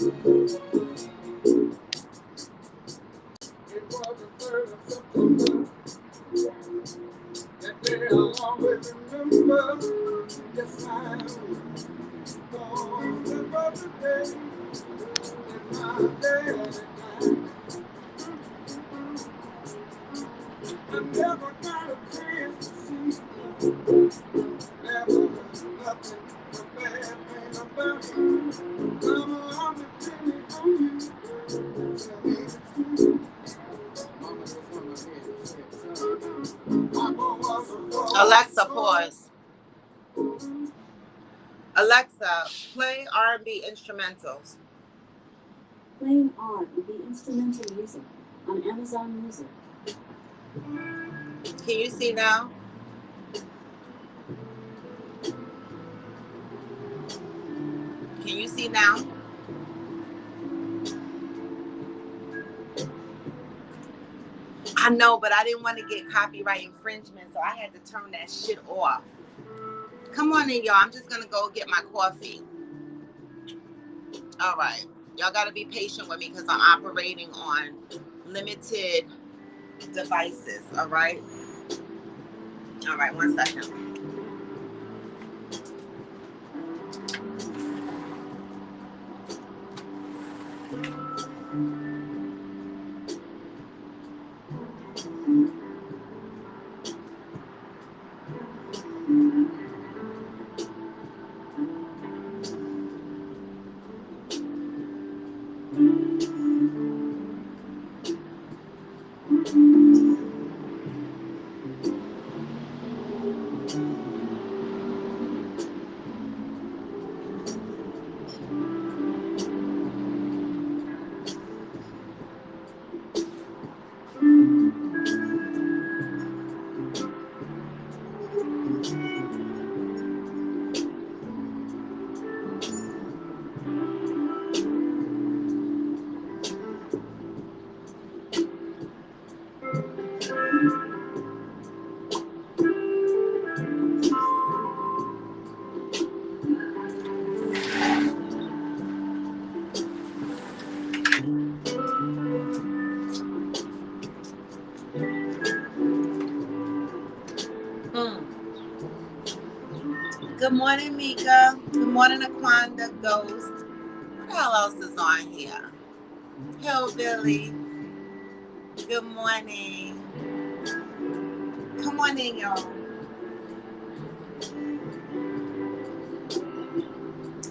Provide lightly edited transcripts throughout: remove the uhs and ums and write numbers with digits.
It was the 3rd of September. That day I'll always remember. Yes, I will. Cause it was the day that my daddy died. I never got a chance to see. Never nothing but bad thing about it. Mama, I'm depending on you. Tell me the truth. Mama just hung her head and said, son, Papa was a boy. Alexa, pause. Alexa, play R&B instrumentals. Playing R&B instrumental music on Amazon Music. Can you see now? Can you see now? I know, but I didn't want to get copyright infringement, so I had to turn that shit off. Come on in, y'all. I'm just going to go get my coffee. All right. Y'all got to be patient with me because I'm operating on limited devices. All right? All right, 1 second. Good morning, Mika. Good morning, Aquanda, Ghost. What the hell else is on here? Hillbilly. Good morning. Come on in, y'all.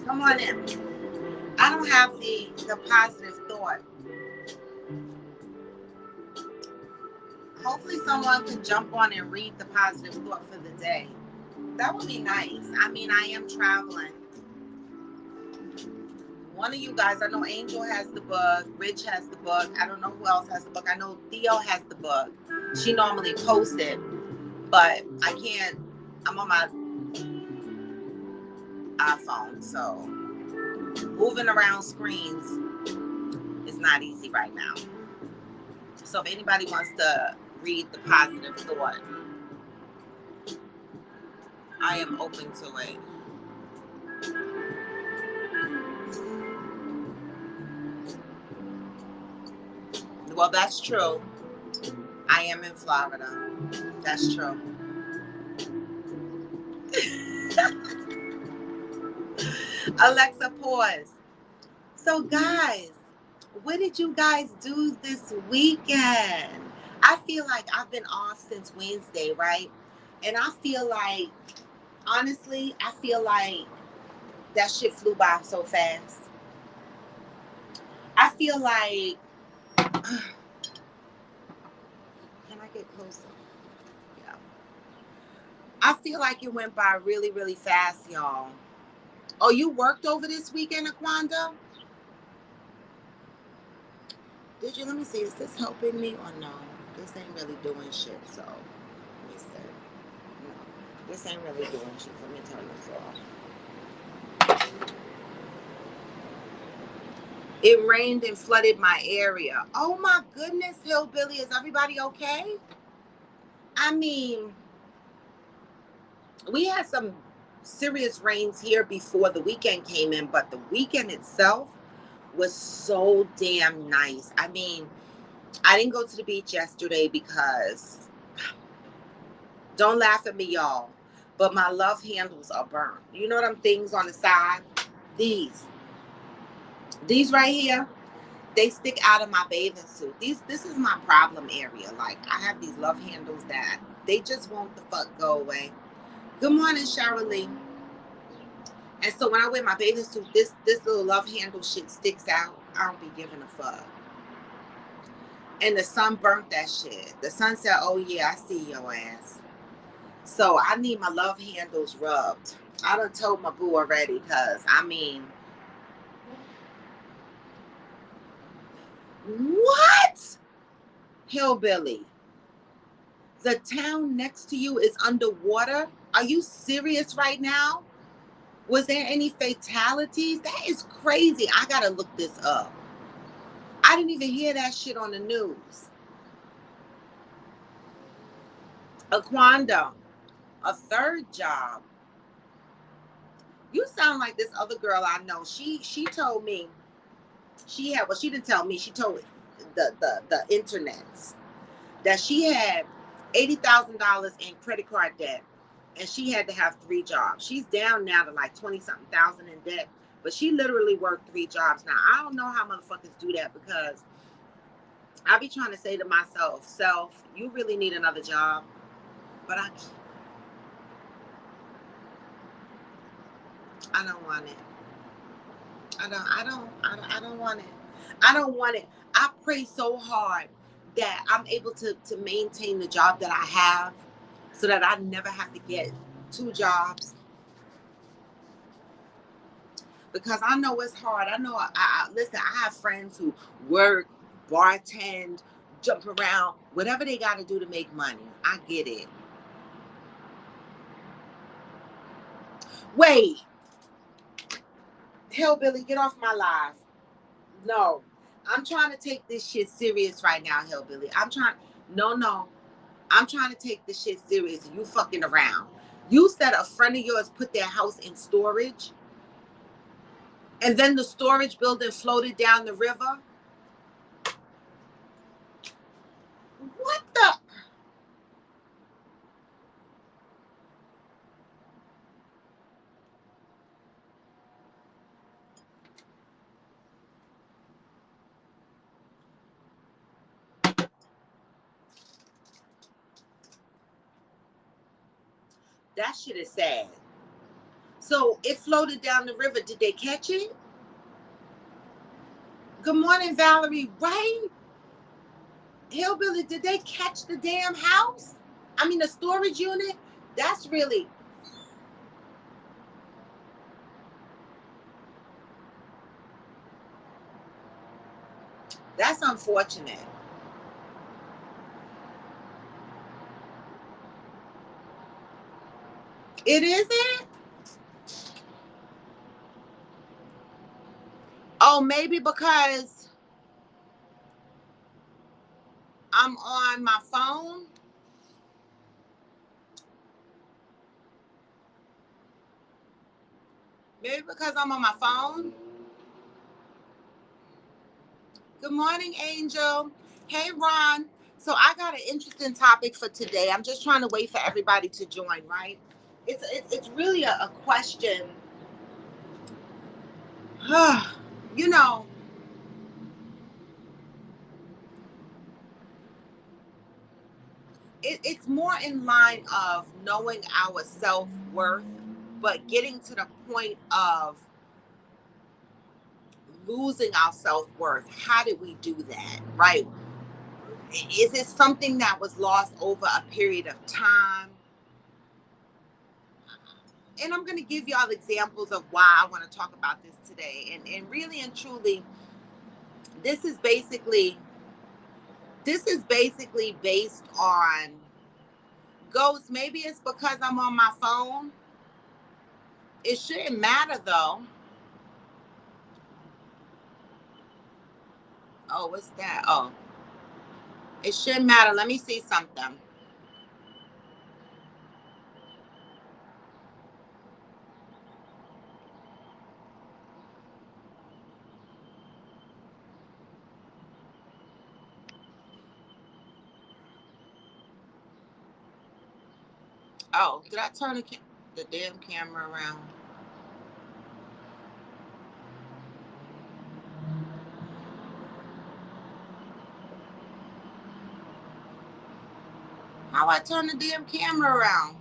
Come on in. I don't have the positive thought. Hopefully someone can jump on and read the positive thought for the day. That would be nice. I mean, I am traveling. One of you guys, I know Angel has the book, Rich has the book. I don't know who else has the book. I know Theo has the book. She normally posts it, but I can't. I'm on my iPhone, so moving around screens is not easy right now. So if anybody wants to read the positive thought, I am open to it. Well, that's true. I am in Florida. That's true. Alexa, pause. So, guys, what did you guys do this weekend? I feel like I've been off since Wednesday, right? And I feel like, honestly, I feel like that shit flew by so fast. I feel like, can I get closer? Yeah. I feel like it went by really, really fast, y'all. Oh, you worked over this weekend, Aquanda? Did you? Let me see. Is this helping me or no? This ain't really doing shit, so let me see. No, this ain't really doing shit. Let me turn this off. It rained and flooded my area. Oh my goodness, Hillbilly. Is everybody okay? I mean, we had some serious rains here before the weekend came in, but the weekend itself was so damn nice. I mean, I didn't go to the beach yesterday because, don't laugh at me, y'all, but my love handles are burnt. You know them things on the side? These. These right here, they stick out of my bathing suit. This is my problem area. Like, I have these love handles that they just won't the fuck go away. Good morning, Cheryl Lee. And so when I wear my bathing suit, this little love handle shit sticks out. I don't be giving a fuck. And the sun burnt that shit. The sun said, "Oh yeah, I see your ass." So I need my love handles rubbed. I done told my boo already, cause I mean, what? Hillbilly. The town next to you is underwater? Are you serious right now? Was there any fatalities? That is crazy. I gotta look this up. I didn't even hear that shit on the news. Aquanda, a third job. You sound like this other girl I know. She told me she had, well, she didn't tell me, she told the internets that she had $80,000 in credit card debt, and she had to have 3 jobs. She's down now to like 20 something thousand in debt, but she literally worked 3 jobs. Now I don't know how motherfuckers do that, because I be trying to say to myself, self, you really need another job, but I don't want it. I don't want it. I don't want it. I pray so hard that I'm able to maintain the job that I have, so that I never have to get 2 jobs, because I know it's hard. I know listen, I have friends who work, bartend, jump around, whatever they got to do to make money. I get it. Wait, Hillbilly, get off my live. No, I'm trying to take this shit serious right now, Hillbilly. No. I'm trying to take this shit serious, and you fucking around. You said a friend of yours put their house in storage, and then the storage building floated down the river. What the? That shit is sad. So it floated down the river. Did they catch it? Good morning, Valerie. Right? Hillbilly, did they catch the damn house? I mean, the storage unit? That's really, that's unfortunate. It isn't? Oh, maybe because I'm on my phone? Maybe because I'm on my phone? Good morning, Angel. Hey, Ron. So I got an interesting topic for today. I'm just trying to wait for everybody to join, right? It's really a question. You know, it's more in line of knowing our self-worth, but getting to the point of losing our self-worth. How did we do that, right? Is it something that was lost over a period of time? And I'm going to give y'all examples of why I want to talk about this today. And really and truly, this is basically this is basically based on ghosts. Maybe it's because I'm on my phone. It shouldn't matter though. Oh, what's that? Oh, it shouldn't matter. Let me see something. Oh, did I turn the damn camera around? How I turn the damn camera around?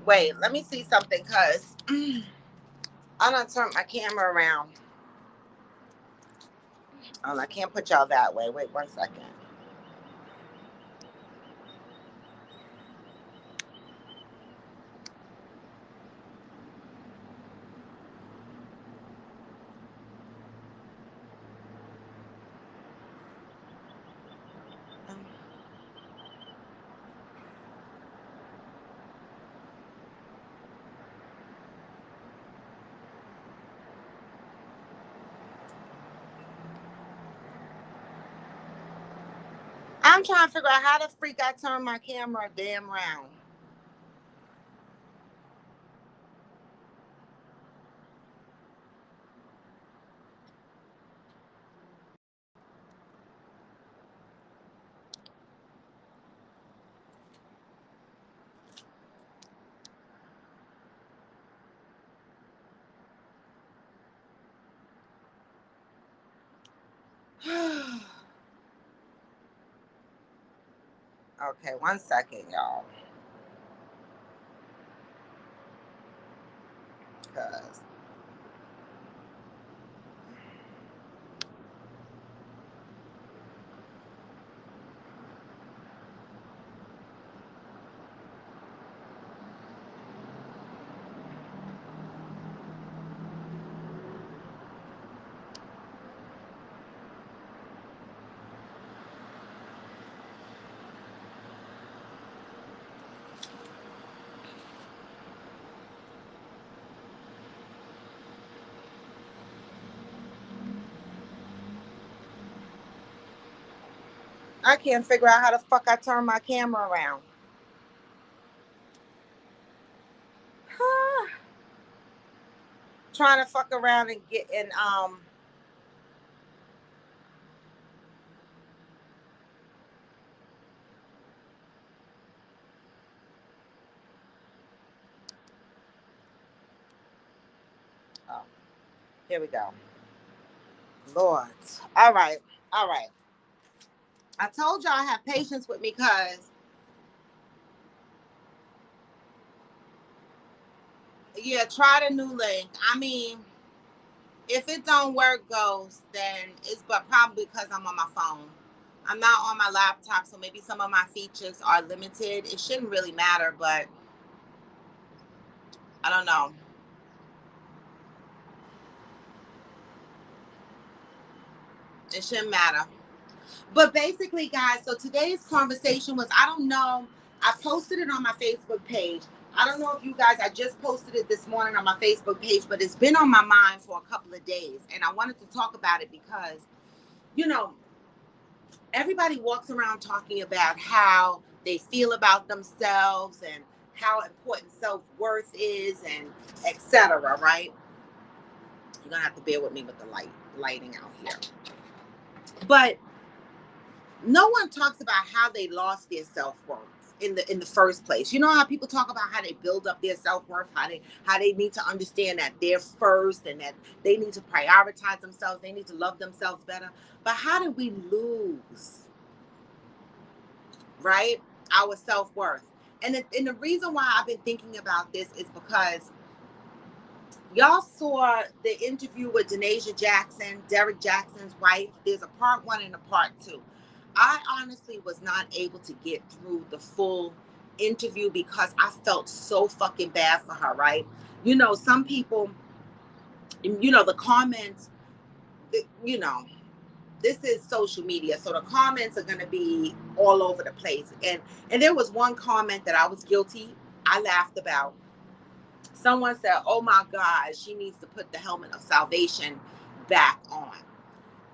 Wait, let me see something, cause I done turned my camera around. Oh, I can't put y'all that way. Wait 1 second. I'm trying to figure out how the freak I turn my camera damn round. Okay, 1 second, y'all. Cause I can't figure out how the fuck I turn my camera around. Trying to fuck around and get in oh, here we go. Lord. All right. All right. I told y'all I have patience with me, cause yeah, try the new link. I mean, if it don't work, goes, then it's but probably because I'm on my phone. I'm not on my laptop, so maybe some of my features are limited. It shouldn't really matter, but I don't know. It shouldn't matter. But basically, guys, so today's conversation was, I don't know. I posted it on my Facebook page. I don't know if you guys, I just posted it this morning on my Facebook page, but it's been on my mind for a couple of days. And I wanted to talk about it because, you know, everybody walks around talking about how they feel about themselves and how important self-worth is and etc. Right? You're gonna have to bear with me with the lighting out here. But no one talks about how they lost their self-worth in the first place. You know how people talk about how they build up their self-worth, how they need to understand that they're first and that they need to prioritize themselves, they need to love themselves better. But how did we lose, right? Our self-worth. And the reason why I've been thinking about this is because y'all saw the interview with Denasia Jackson, Derek Jackson's wife. There's a part one and a part two. I honestly was not able to get through the full interview because I felt so fucking bad for her, right? You know, some people, the comments, you know, this is social media, so the comments are going to be all over the place. And there was one comment that I was guilty, I laughed about. Someone said, oh my God, she needs to put the helmet of salvation back on.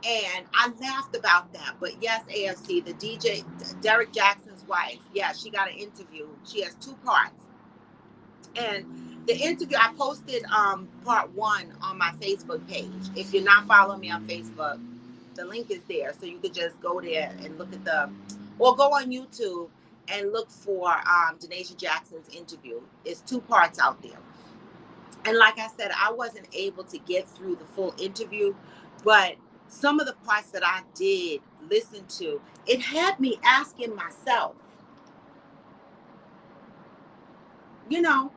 And I laughed about that. But yes, AFC, the DJ, Derek Jackson's wife, yeah, she got an interview. She has two parts. And the interview, I posted part one on my Facebook page. If you're not following me on Facebook, The link is there, so you could just go there and look at or go on YouTube and look for Denasia Jackson's interview. It's 2 parts out there. And like I said, I wasn't able to get through the full interview, but some of the parts that I did listen to, it had me asking myself, you know,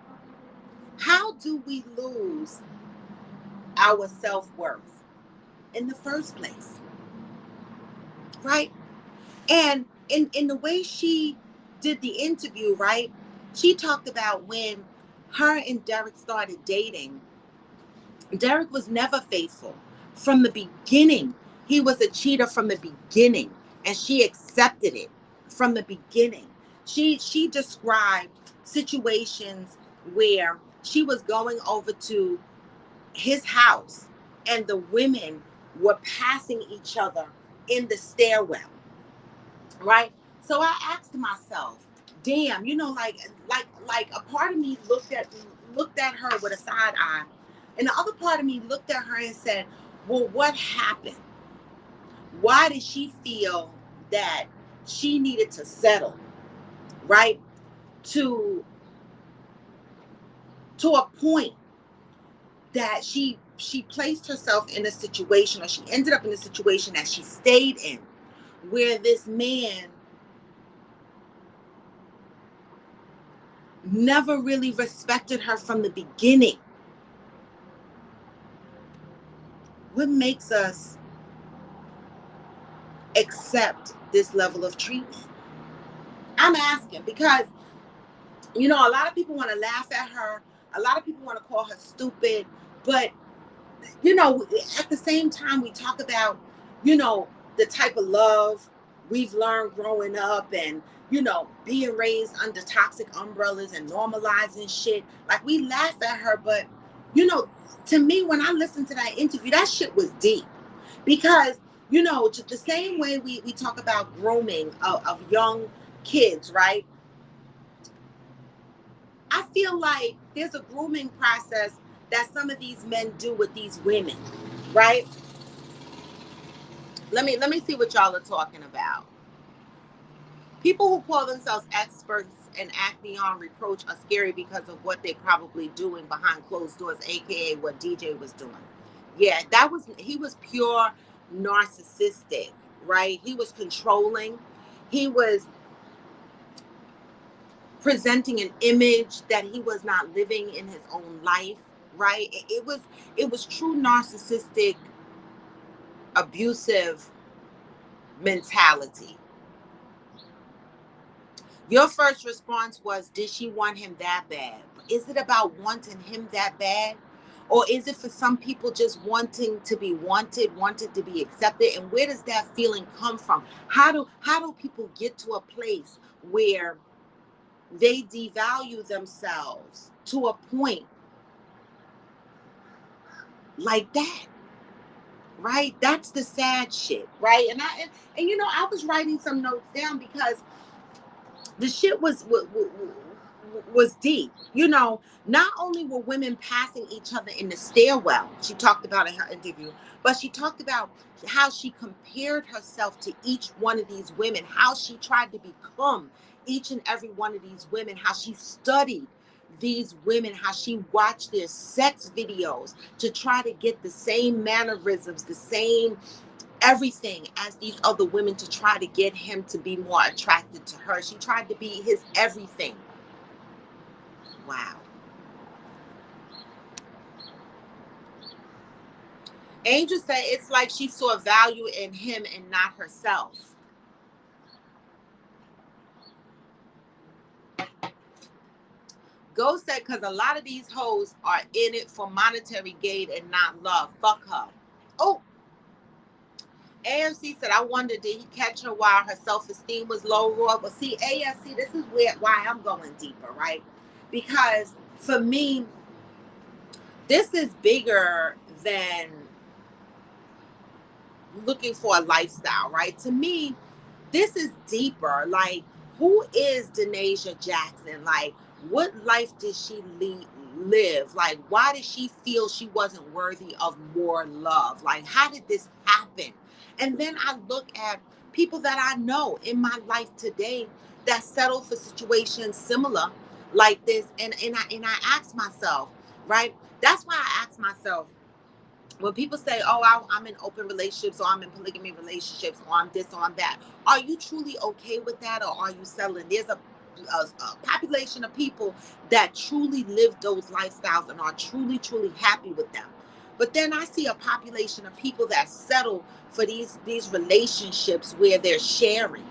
how do we lose our self-worth in the first place? Right? And in the way she did the interview, right? She talked about when her and Derek started dating. Derek was never faithful from the beginning. He was a cheater from the beginning, and she accepted it from the beginning. She described situations where she was going over to his house and the women were passing each other in the stairwell, right? So I asked myself, damn, like a part of me looked at her with a side eye, and the other part of me looked at her and said, well, what happened? Why did she feel that she needed to settle, right? To a point that she placed herself in a situation, or she ended up in a situation that she stayed in, where this man never really respected her from the beginning. What makes us accept this level of treatment? I'm asking because, a lot of people want to laugh at her. A lot of people want to call her stupid. But, at the same time, we talk about, the type of love we've learned growing up, and, being raised under toxic umbrellas and normalizing shit. Like, we laugh at her, but, to me, when I listened to that interview, that shit was deep. Because, just the same way we talk about grooming of young kids, right? I feel like there's a grooming process that some of these men do with these women, right? Let me see what y'all are talking about. People who call themselves experts and act beyond reproach are scary because of what they're probably doing behind closed doors, aka what DJ was doing. Yeah, he was pure narcissistic, right? He was controlling. He was presenting an image that he was not living in his own life, right? It was true narcissistic, abusive mentality. Your first response was, did she want him that bad? Is it about wanting him that bad? Or is it for some people just wanting to be wanted to be accepted? And where does that feeling come from? How do people get to a place where they devalue themselves to a point like that? Right? That's the sad shit, right? And I was writing some notes down because the shit was deep. Not only were women passing each other in the stairwell, she talked about in her interview, but she talked about how she compared herself to each one of these women, how she tried to become each and every one of these women, how she studied these women, how she watched their sex videos to try to get the same mannerisms, the same everything as these other women, to try to get him to be more attracted to her. She tried to be his everything. Wow. Angel said it's like she saw value in him and not herself. Ghost said because a lot of these hoes are in it for monetary gain and not love. Fuck her. Oh, AFC said, I wonder, did he catch her while her self-esteem was low, Raw? But see, AFC, this is why I'm going deeper, right? Because for me, this is bigger than looking for a lifestyle, right? To me, this is deeper. Like, who is Denasia Jackson? Like, what life did she live? Like, why did she feel she wasn't worthy of more love? Like, how did this happen? And then I look at people that I know in my life today that settle for situations similar like this, and I ask myself, right? That's why I ask myself, when people say, "Oh, I'm in open relationships, or I'm in polygamy relationships, or I'm this, or I'm that," are you truly okay with that, or are you settling? There's a population of people that truly live those lifestyles and are truly happy with them. But then I see a population of people that settle for these relationships where they're sharing,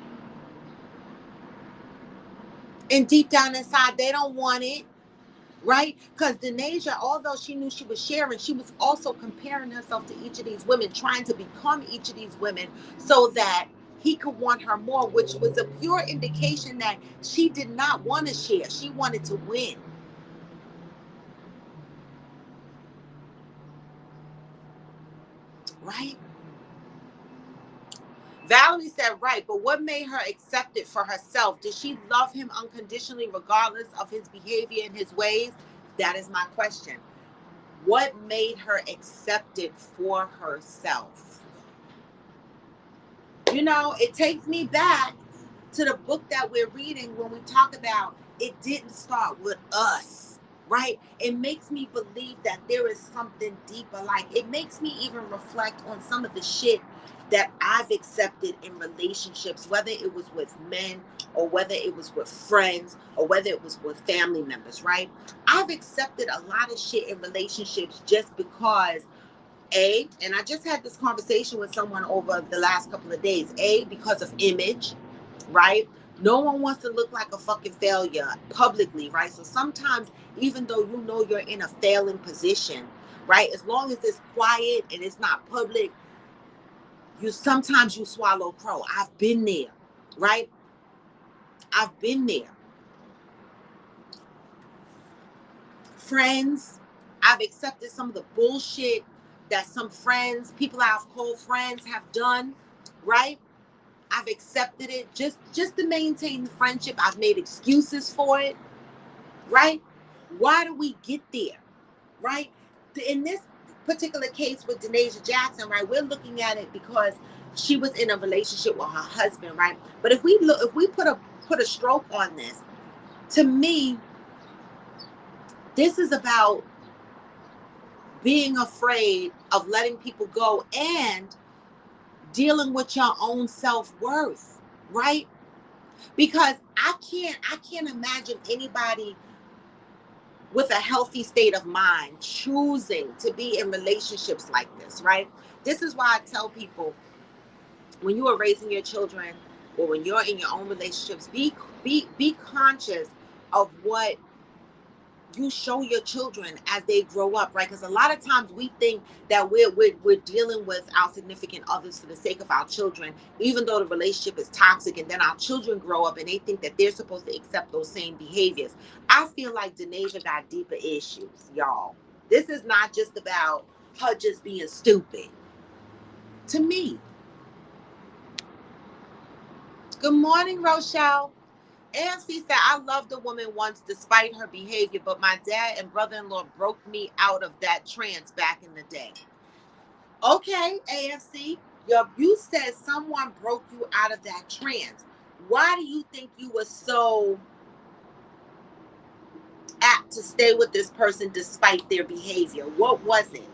and deep down inside they don't want it. Right? Because Denasia, although she knew she was sharing, she was also comparing herself to each of these women, trying to become each of these women so that he could want her more, which was a pure indication that she did not want to share. She wanted to win. Right? Valerie said, right, but what made her accept it for herself? Did she love him unconditionally, regardless of his behavior and his ways? That is my question. What made her accept it for herself? You know, it takes me back to the book that we're reading when we talk about it didn't start with us, right? It makes me believe that there is something deeper. Like, it makes me even reflect on some of the shit that I've accepted in relationships, whether it was with men or whether it was with friends or whether it was with family members, right? I've accepted a lot of shit in relationships just because and I just had this conversation with someone over the last couple of days. Because of image, right? No one wants to look like a fucking failure publicly, right? So sometimes, even though you know you're in a failing position, right? As long as it's quiet and it's not public, you swallow crow. I've been there, right? I've been there. Friends, I've accepted some of the bullshit that some friends, people I've called friends, have done, right? I've accepted it just to maintain the friendship. I've made excuses for it, right? Why do we get there, right? In this particular case with Denasia Jackson, right, we're looking at it because she was in a relationship with her husband, right? But if we put a stroke on this, to me, this is about being afraid of letting people go and dealing with your own self-worth, right? Because I can't imagine anybody with a healthy state of mind choosing to be in relationships like this, right? This is why I tell people, when you are raising your children or when you're in your own relationships, be conscious of what you show your children as they grow up, right? Because a lot of times we think that we're dealing with our significant others for the sake of our children, even though the relationship is toxic, and then our children grow up and they think that they're supposed to accept those same behaviors. I feel like Denasia got deeper issues, y'all. This is not just about her just being stupid. To me. Good morning, Rochelle. AFC said, I loved a woman once despite her behavior, but my dad and brother-in-law broke me out of that trance back in the day. Okay, AFC, you said someone broke you out of that trance. Why do you think you were so apt to stay with this person despite their behavior? What was it?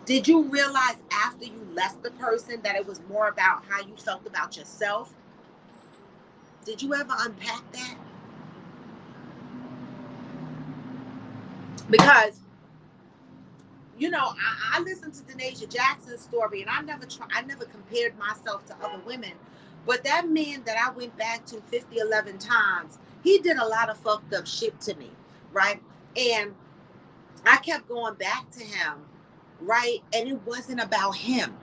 Did you realize after you left the person that it was more about how you felt about yourself? Did you ever unpack that? Because I listened to Denasia Jackson's story, and I never compared myself to other women. But that man that I went back to 50, 11 times, he did a lot of fucked up shit to me, right? And I kept going back to him, right? And it wasn't about him.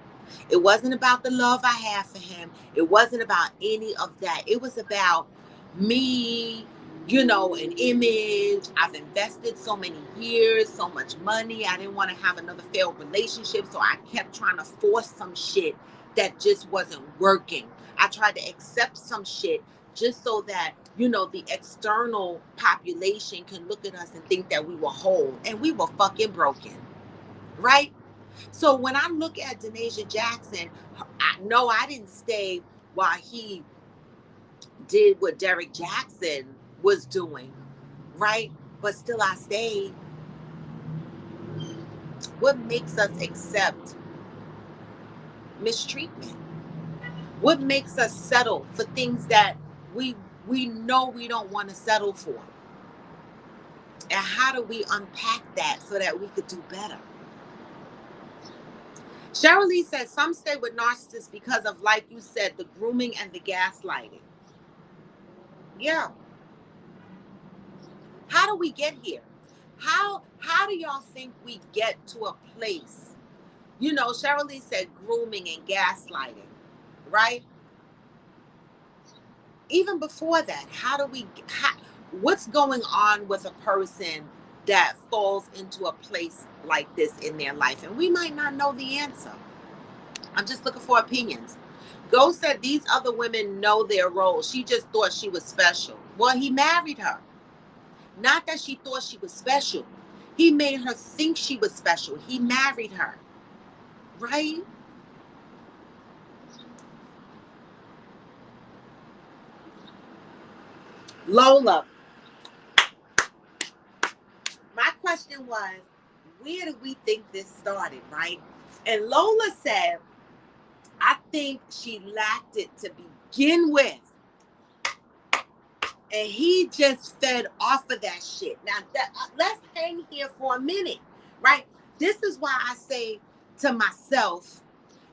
It wasn't about the love I have for him. It wasn't about any of that. It was about me, an image. I've invested so many years, so much money. I didn't want to have another failed relationship. So I kept trying to force some shit that just wasn't working. I tried to accept some shit just so that, the external population can look at us and think that we were whole, and we were fucking broken, right? So when I look at Denasia Jackson, no, I didn't stay while he did what Derek Jackson was doing, right? But still I stayed. What makes us accept mistreatment? What makes us settle for things that we we know we don't want to settle for? And how do we unpack that so that we could do better? Cheryl Lee said some stay with narcissists because of, like you said, the grooming and the gaslighting. Yeah. How do we get here? How do y'all think we get to a place? Cheryl Lee said grooming and gaslighting, right? Even before that, what's going on with a person that falls into a place like this in their life? And we might not know the answer. I'm just looking for opinions. Ghost said these other women know their role. She just thought she was special. Well, he married her. Not that she thought she was special. He made her think she was special. He married her. Right? Lola, my question was, where do we think this started, right? And Lola said, I think she lacked it to begin with. And he just fed off of that shit. Now, let's hang here for a minute, right? This is why I say to myself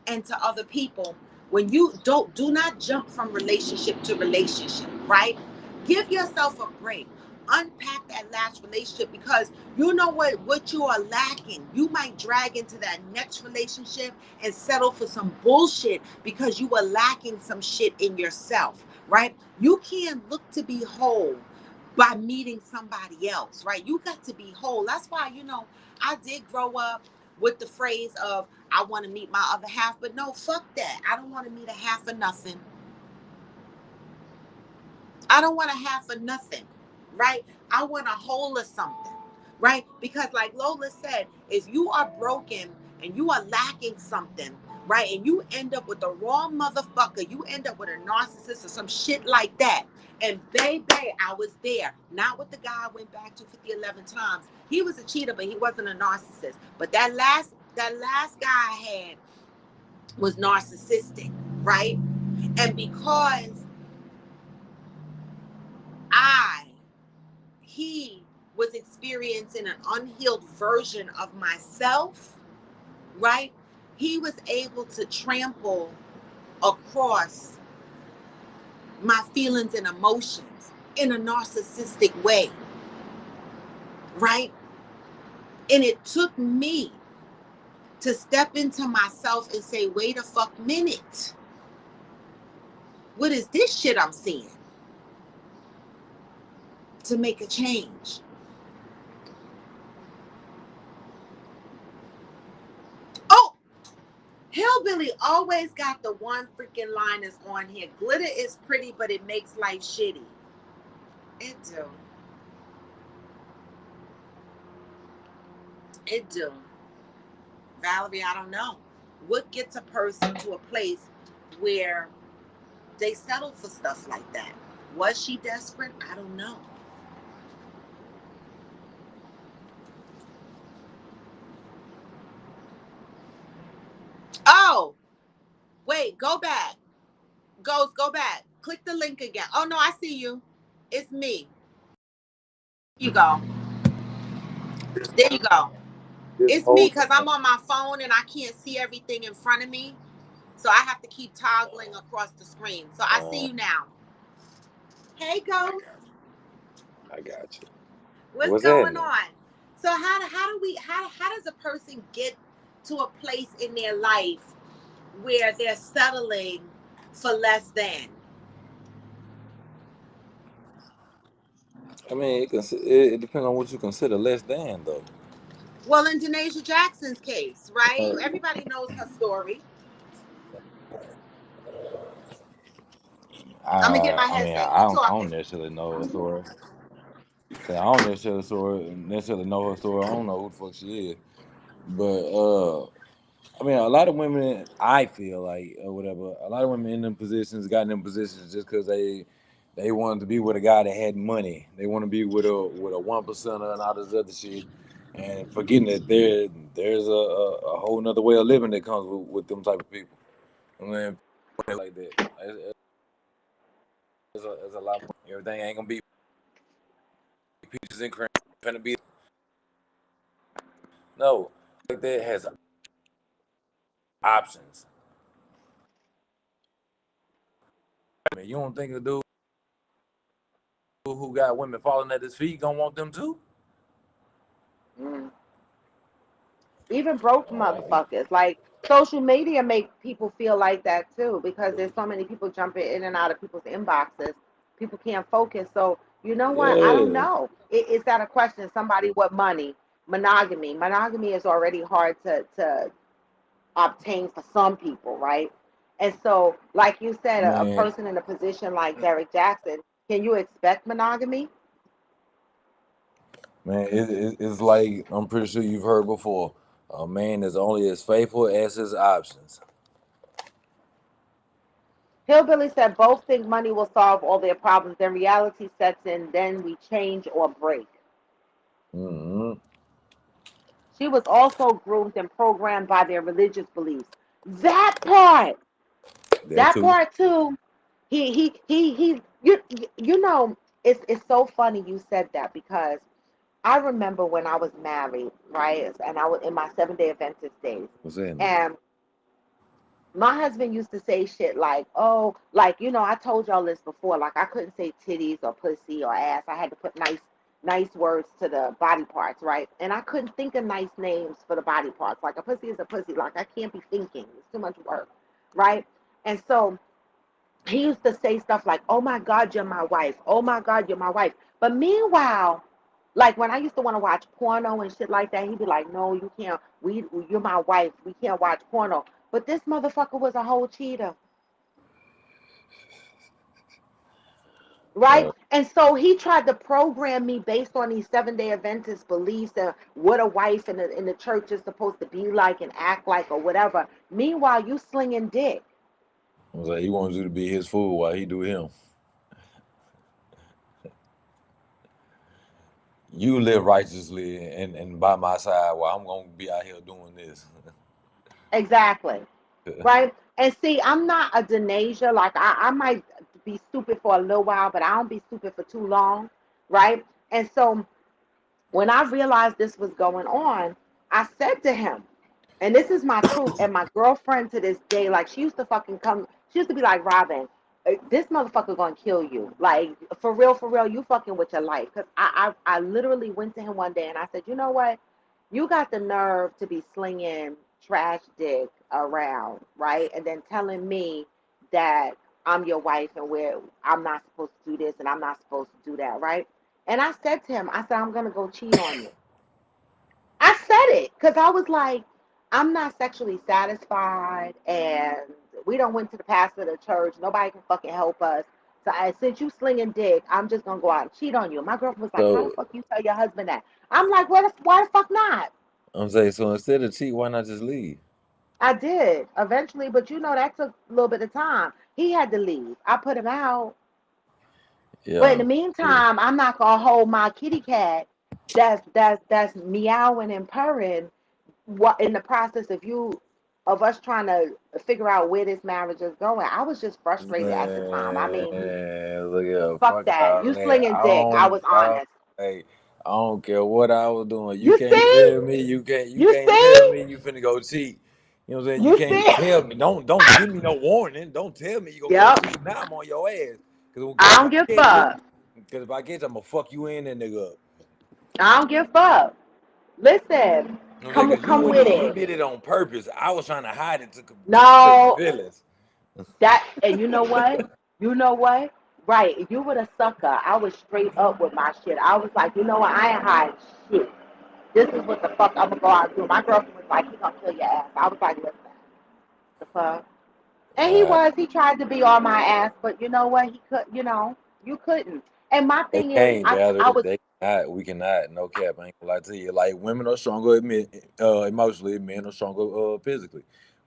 and to other people, when you do not jump from relationship to relationship, right? Give yourself a break. Unpack that last relationship, because you know what you are lacking. You might drag into that next relationship and settle for some bullshit because you were lacking some shit in yourself, right? You can't look to be whole by meeting somebody else, right? You got to be whole. That's why, I did grow up with the phrase of, I want to meet my other half, but no, fuck that. I don't want to meet a half of nothing. I don't want a half of nothing, right? I want a whole of something, right? Because like Lola said, if you are broken and you are lacking something, right, and you end up with the wrong motherfucker, you end up with a narcissist or some shit like that, and baby, I was there. Not with the guy I went back to 50, 11 times. He was a cheater, but he wasn't a narcissist. But that last guy I had was narcissistic, right? And because I he was experiencing an unhealed version of myself, right? He was able to trample across my feelings and emotions in a narcissistic way, right? And it took me to step into myself and say, wait a fuck minute. What is this shit I'm seeing? To make a change. Oh, Hillbilly always got the one freaking line that's on here. Glitter is pretty, but it makes life shitty. It do. It do. Valerie, I don't know. What gets a person to a place where they settle for stuff like that? Was she desperate? I don't know. Oh, wait, go back. Go back. Click the link again. Oh no, I see you. It's me. You go. There you go. This It's me whole because I'm on my phone and I can't see everything in front of me. So I have to keep toggling across the screen. So I see you now. Hey, Ghost. I got you. What's What's going happening? on? So how does a person get to a place in their life where they're settling for less than? I mean, it depends on what you consider less than, though. Well, in Denasia Jackson's case, right? Uh, Everybody knows her story. I'm gonna get my I mean, headset. Keep I talking. don't necessarily know her story. So I don't necessarily know her story. I don't know who the fuck she is. But I mean, a lot of women, I feel like, or whatever, a lot of women in them positions got in them positions just because they wanted to be with a guy that had money. They want to be with a 1%er and all this other shit, and forgetting that there's a whole nother way of living that comes with them type of people. I mean, like that. There's a lot more. Everything ain't gonna be peaches and cream. Finna be no like that has options. I mean, you don't think a dude who got women falling at his feet gonna want them too? Mm. Even broke Oh, motherfuckers. Like social media make people feel like that too because there's so many people jumping in and out of people's inboxes. People can't focus. So you know what? I don't yeah, know. Is that a question? Somebody with money, monogamy. Monogamy is already hard to obtain for some people, right? And so, like you said, a man, person in a position like Derek Jackson, can you expect monogamy? man, it's like I'm pretty sure you've heard before. A man is only as faithful as his options. Hillbilly said both think money will solve all their problems. Then reality sets in, then we change or break. Mm-hmm. She was also groomed and programmed by their religious beliefs. That part, That that too. part too. He. You know, it's so funny you said that because I remember when I was married, right, and I was in my 7 Day Adventist days, What's that? and my husband used to say shit like, oh, like, I told y'all this before, like I couldn't say titties or pussy or ass. I had to put nice words to the body parts, right? And I couldn't think of nice names for the body parts. Like a pussy is a pussy. Like I can't be thinking. It's too much work, right? And so he used to say stuff like, "Oh my God, you're my wife. Oh my God, you're my wife." But meanwhile, like when I used to want to watch porno and shit like that, he'd be like, "No, you can't. You're my wife. We can't watch porno." But this motherfucker was a whole cheater, right? Uh, And so he tried to program me based on these 7 Day Adventist beliefs and what a wife in the church is supposed to be like and act like or whatever. Meanwhile, you slinging dick. I was like, he wants you to be his fool while he do him. You live righteously and by my side while I'm gonna be out here doing this. Exactly. Right? And see, I'm not a Denasia. Like I might be stupid for a little while, but I don't be stupid for too long, right? And so when I realized this was going on, I said to him, and this is my truth, and my girlfriend to this day, like she used to fucking come, she used to be like, Robin, this motherfucker gonna kill you. Like for real, you fucking with your life. Cause I literally went to him one day and I said, you know what? You got the nerve to be slinging trash dick around, right? And then telling me that I'm your wife and I'm not supposed to do this and I'm not supposed to do that, right? And I said to him, I said, I'm gonna go cheat on you. I said it because I was like, I'm not sexually satisfied, and we don't went to the pastor of the church. Nobody can fucking help us. So since you slinging dick, I'm just gonna go out and cheat on you. My girlfriend was like, How the So fuck you tell your husband that? I'm like, why the fuck not? I'm saying, so instead of cheat, why not just leave? I did eventually, but that took a little bit of time. He had to leave. I put him out. But in Yeah, the true. meantime, I'm not gonna hold my kitty cat that's meowing and purring what in the process of us trying to figure out where this marriage is going. I was just frustrated at the time. I mean, Man, look at fuck fuck that. all You that. slinging dick. I was I don't, honest. hey, I don't care what I was doing. You You can't see? tell me you You can't tell see? me you finna go cheat. You know what I'm saying? You You can't see? tell me. Don't give me no warning. Don't tell me you gonna go Yep. cheat. Now I'm on your ass. I Cause if don't I give catch you, fuck. cause if I catch you, I'm gonna fuck you in that nigga up. I don't give fuck. Listen, You know what I'm saying? come Cause you come wouldn't with even, you it. did it on purpose. I was trying to hide it to protect your No, feelings. and you know what? You know what? Right. If you were a sucker, I was straight up with my shit. I was like, you know what? I ain't hiding shit. This is what the fuck I'm gonna go out and do. My girlfriend was like, he gonna kill your ass. I was like, listen, the fuck? And he was. He tried to be on my ass, but you know what? He could. You know, you couldn't. And my They thing is, can't, I Valerie. was. They cannot. We cannot. No cap. I ain't gonna lie to you. Like women are stronger emotionally. Men are stronger physically.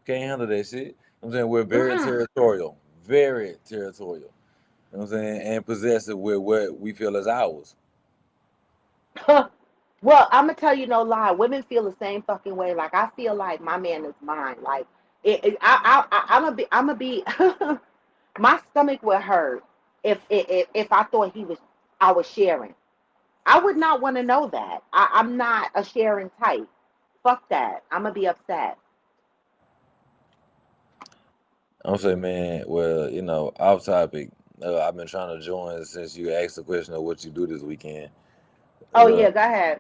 We can't handle that shit. I'm saying we're very Mm-mm. territorial. Very territorial. You know what I'm saying? And possessive with what we feel is ours. Well, I'm gonna tell you no lie. Women feel the same fucking way. Like I feel like my man is mine. Like I'm gonna be. My stomach would hurt if I thought I was sharing. I would not want to know that. I'm not a sharing type. Fuck that. I'm gonna be upset. I'm saying, man, well, off topic. I've been trying to join since you asked the question of what you do this weekend. Oh Uh, yeah, go ahead.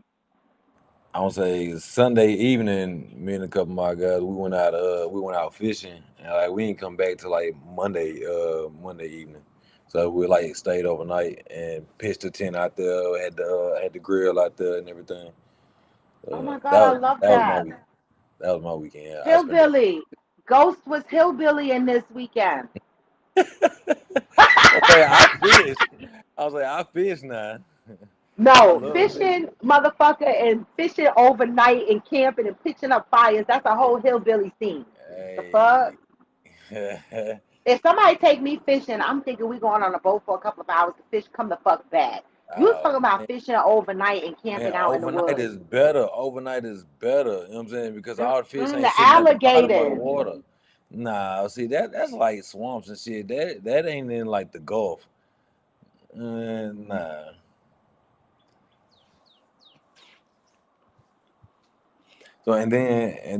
I don't say Sunday evening, me and a couple of my guys, we went out fishing, and like we didn't come back till like Monday evening. So we like stayed overnight and pitched a tent out there, had the grill out there and everything. Oh my That god, I was love that was my that. week. That was my weekend. I spent that. Hillbilly. Ghost was hillbilly in this weekend. Okay, I fished. I was like, I fished now. I No, love fishing. fishing, motherfucker, and fishing overnight and camping and pitching up fires. That's a whole hillbilly scene. The fuck? Hey. If somebody take me fishing, I'm thinking we going on a boat for a couple of hours to fish. Come the fuck back. You Oh talking about man. fishing overnight and Man, camping out in the overnight woods? is better. Overnight is better. You know what I'm saying? Because all the fish Mm-mm, ain't the sitting at the bottom of the alligators. water. Nah, see that's like swamps and shit. That ain't in like the Gulf. Nah. So and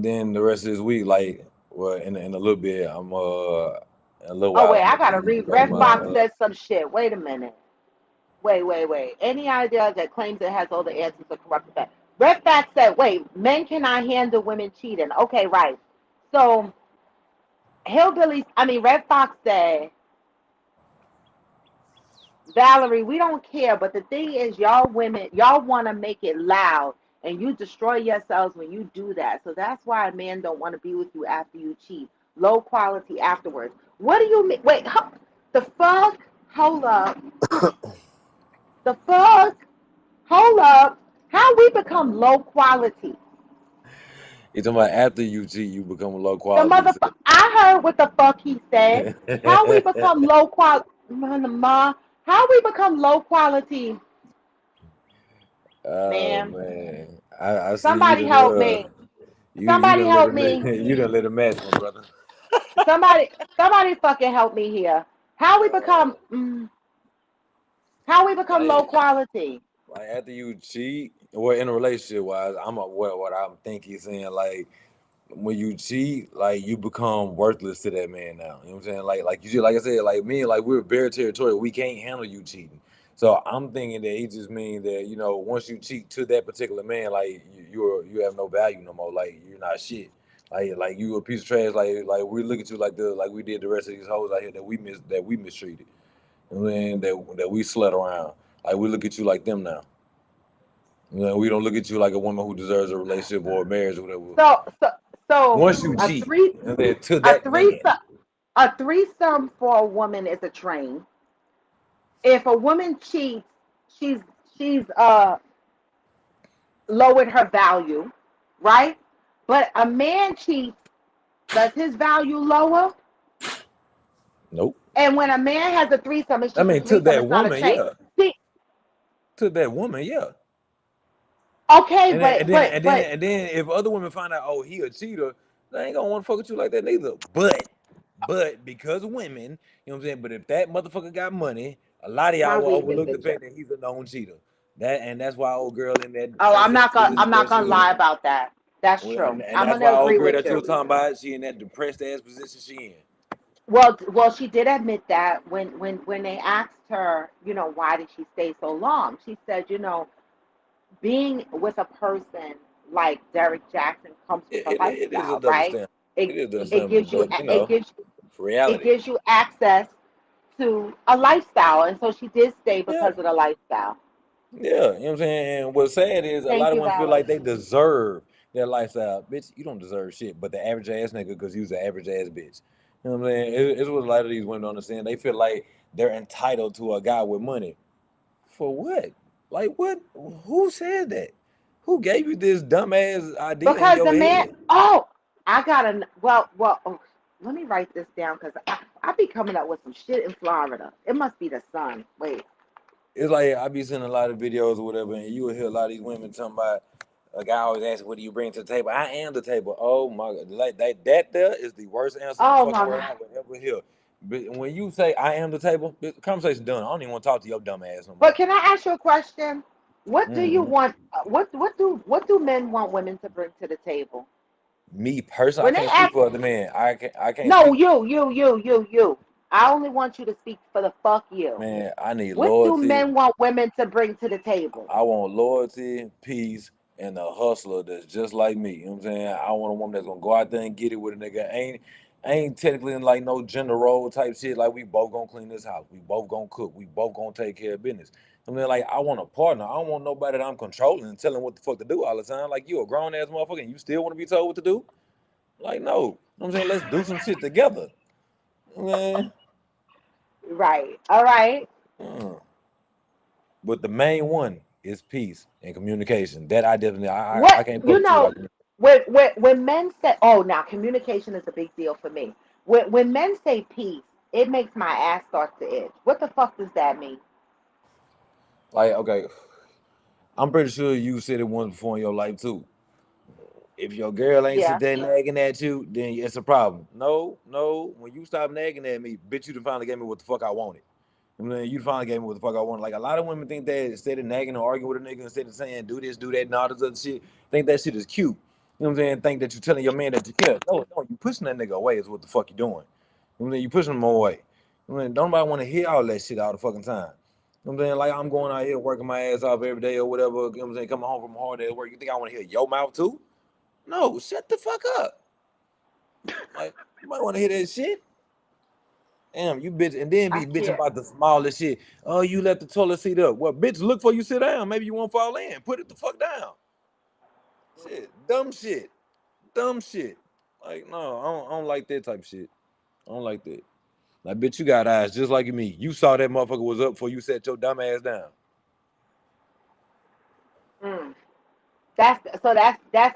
then the rest of this week, like well, in a little bit, in a little Oh while, wait, I'm I gonna gotta meet a read. couple of Red my Fox said some shit. Wait a minute. Wait. Any idea that claims it has all the answers are corrupted back? Red Fox said, wait, men cannot handle women cheating. Okay, right. So hillbillies. I mean, Red Fox said, Valerie, we don't care, but the thing is, y'all women, y'all want to make it loud, and you destroy yourselves when you do that. So that's why a man don't want to be with you after you cheat. Low quality afterwards. What do you mean? Wait, the fuck? Hold up. The fuck? Hold up. How we become low quality? You talking about after you cheat, you become low The quality. motherfucker. I heard what the fuck he said. How we become low quality? How we become low quality, Oh man? man, I see you Somebody done help me. you Somebody done let help it me. you done let it match, my brother. Somebody fucking help me here. How we become Uh, how we become low like quality? like after you cheat, well, in a relationship wise, what I'm thinking saying like when you cheat, like you become worthless to that man now. You know what I'm saying? Like I said, like me, like we're very territorial. We can't handle you cheating. So I'm thinking that he just means that once you cheat to that particular man, like you have no value no more. Like you're not shit. Like you a piece of trash. Like we look at you like we did the rest of these hoes out here that we mistreated. You know what I'm saying? That we slept around. Like we look at you like them now. We don't look at you like a woman who deserves a relationship or a marriage or whatever. So so so Once you a cheat, three and then to a that man, threesome a threesome for a woman is a train. If a woman cheats, she's she's lowered her value, right? But a man cheats, does his value lower? nope. And when a man has a threesome, it's I just a mean, to threesome. that It's not a woman, chain. yeah. See, To that woman, yeah. okay, And then but and then but and then but and then if other women find out, oh, he a cheater, they ain't gonna want to fuck with you like that neither. But because women, you know what I'm saying. But if that motherfucker got money, a lot of my y'all will weed been overlook the bitching. fact that he's a known cheater. That's why old girl in Oh, that that I'm not depression gonna she lie in. about that. That's Well, true. and I'm that's gonna why old agree girl with that you you. were talking about, she in that depressed ass position she in. Well, she did admit that when they asked her, why did she stay so long? She said, being with a person like Derek Jackson comes with a It is a lifestyle, double right? standard. It It is a double it standard, gives you but it gives it's reality. access to a lifestyle, and so she did stay Yeah. because of the lifestyle. Yeah, you know what I'm saying? And what's sad is a Thank lot of you, women feel Valerie. like they deserve their lifestyle. Bitch, you don't deserve shit, but the average ass nigga because you was an average ass bitch. You know what I'm saying? It's what a lot of these women don't understand. They feel like they're entitled to a guy with money. For what? Like what? Who said that? Who gave you this dumbass idea in Because the your man, head? oh, I got to, well, oh, let me write this down because I be coming up with some shit in Florida. It must be the sun. Wait. It's like I be seeing a lot of videos or whatever, and you will hear a lot of these women talking about a guy always asking, "What do you bring to the table?" I am the table. Oh my god, like that there is the worst answer in the Oh fucking my world God. I would ever hear. But when you say I am the table, the conversation done. I don't even want to talk to your dumb ass no But more. can I ask you a question? What do you Hmm. want? What do men want women to bring to the table? Me personally, I When they can't speak ask, for other men. I can't no, speak. you. I only want you to speak for the fuck you. Man, I need What do loyalty. men want women to bring to the table? I want loyalty, peace, and a hustler that's just like me. You know what I'm saying? I want a woman that's gonna go out there and get it with a nigga. Ain't technically in like no gender role type shit. Like we both gonna clean this house. We both gonna cook. We both gonna take care of business. I mean, like I want a partner. I don't want nobody that I'm controlling and telling what the fuck to do all the time. Like you a grown ass motherfucker and you still want to be told what to do? Like no. You know what I'm saying? Let's do some shit together. Man. Right. All right. uh. But the main one is peace and communication. That I definitely I What can't you fuck with you know without communication. when men say, oh, now communication is a big deal for me. When men say peace, it makes my ass start to itch. What the fuck does that mean? Like, okay, I'm pretty sure you said it once before in your life too. If your girl ain't sit Yeah. there nagging at you, then it's a problem. No, no. When you stop nagging at me, bitch, you done finally gave me what the fuck I wanted. I mean, you finally gave me what the fuck I wanted. Like a lot of women think that instead of nagging or arguing with a nigga, instead of saying do this, do that, and all this other shit, think that shit is cute. You know what I'm saying? Think that you telling your man that you care. No, no, you pushing that nigga away is what the fuck you doing. You know what I'm saying? You pushing him away. I mean, don't nobody want to hear all that shit all the fucking time. You know what I'm saying? Like I'm going out here working my ass off every day or whatever. You know what I'm saying? Coming home from a hard day at work. You think I want to hear your mouth too? No, shut the fuck up. Like, you might want to hear that shit. Damn, you bitch, and then I be bitching can't. about the smallest shit. Oh, you left the toilet seat up. Well, bitch, look for you sit down. Maybe you won't fall in. Put it the fuck down. Shit, dumb shit, dumb shit. Like, no, I don't like that type of shit. I don't like that. Like, bitch, you got eyes just like me. You saw that motherfucker was up before you set your dumb ass down. Mm. That's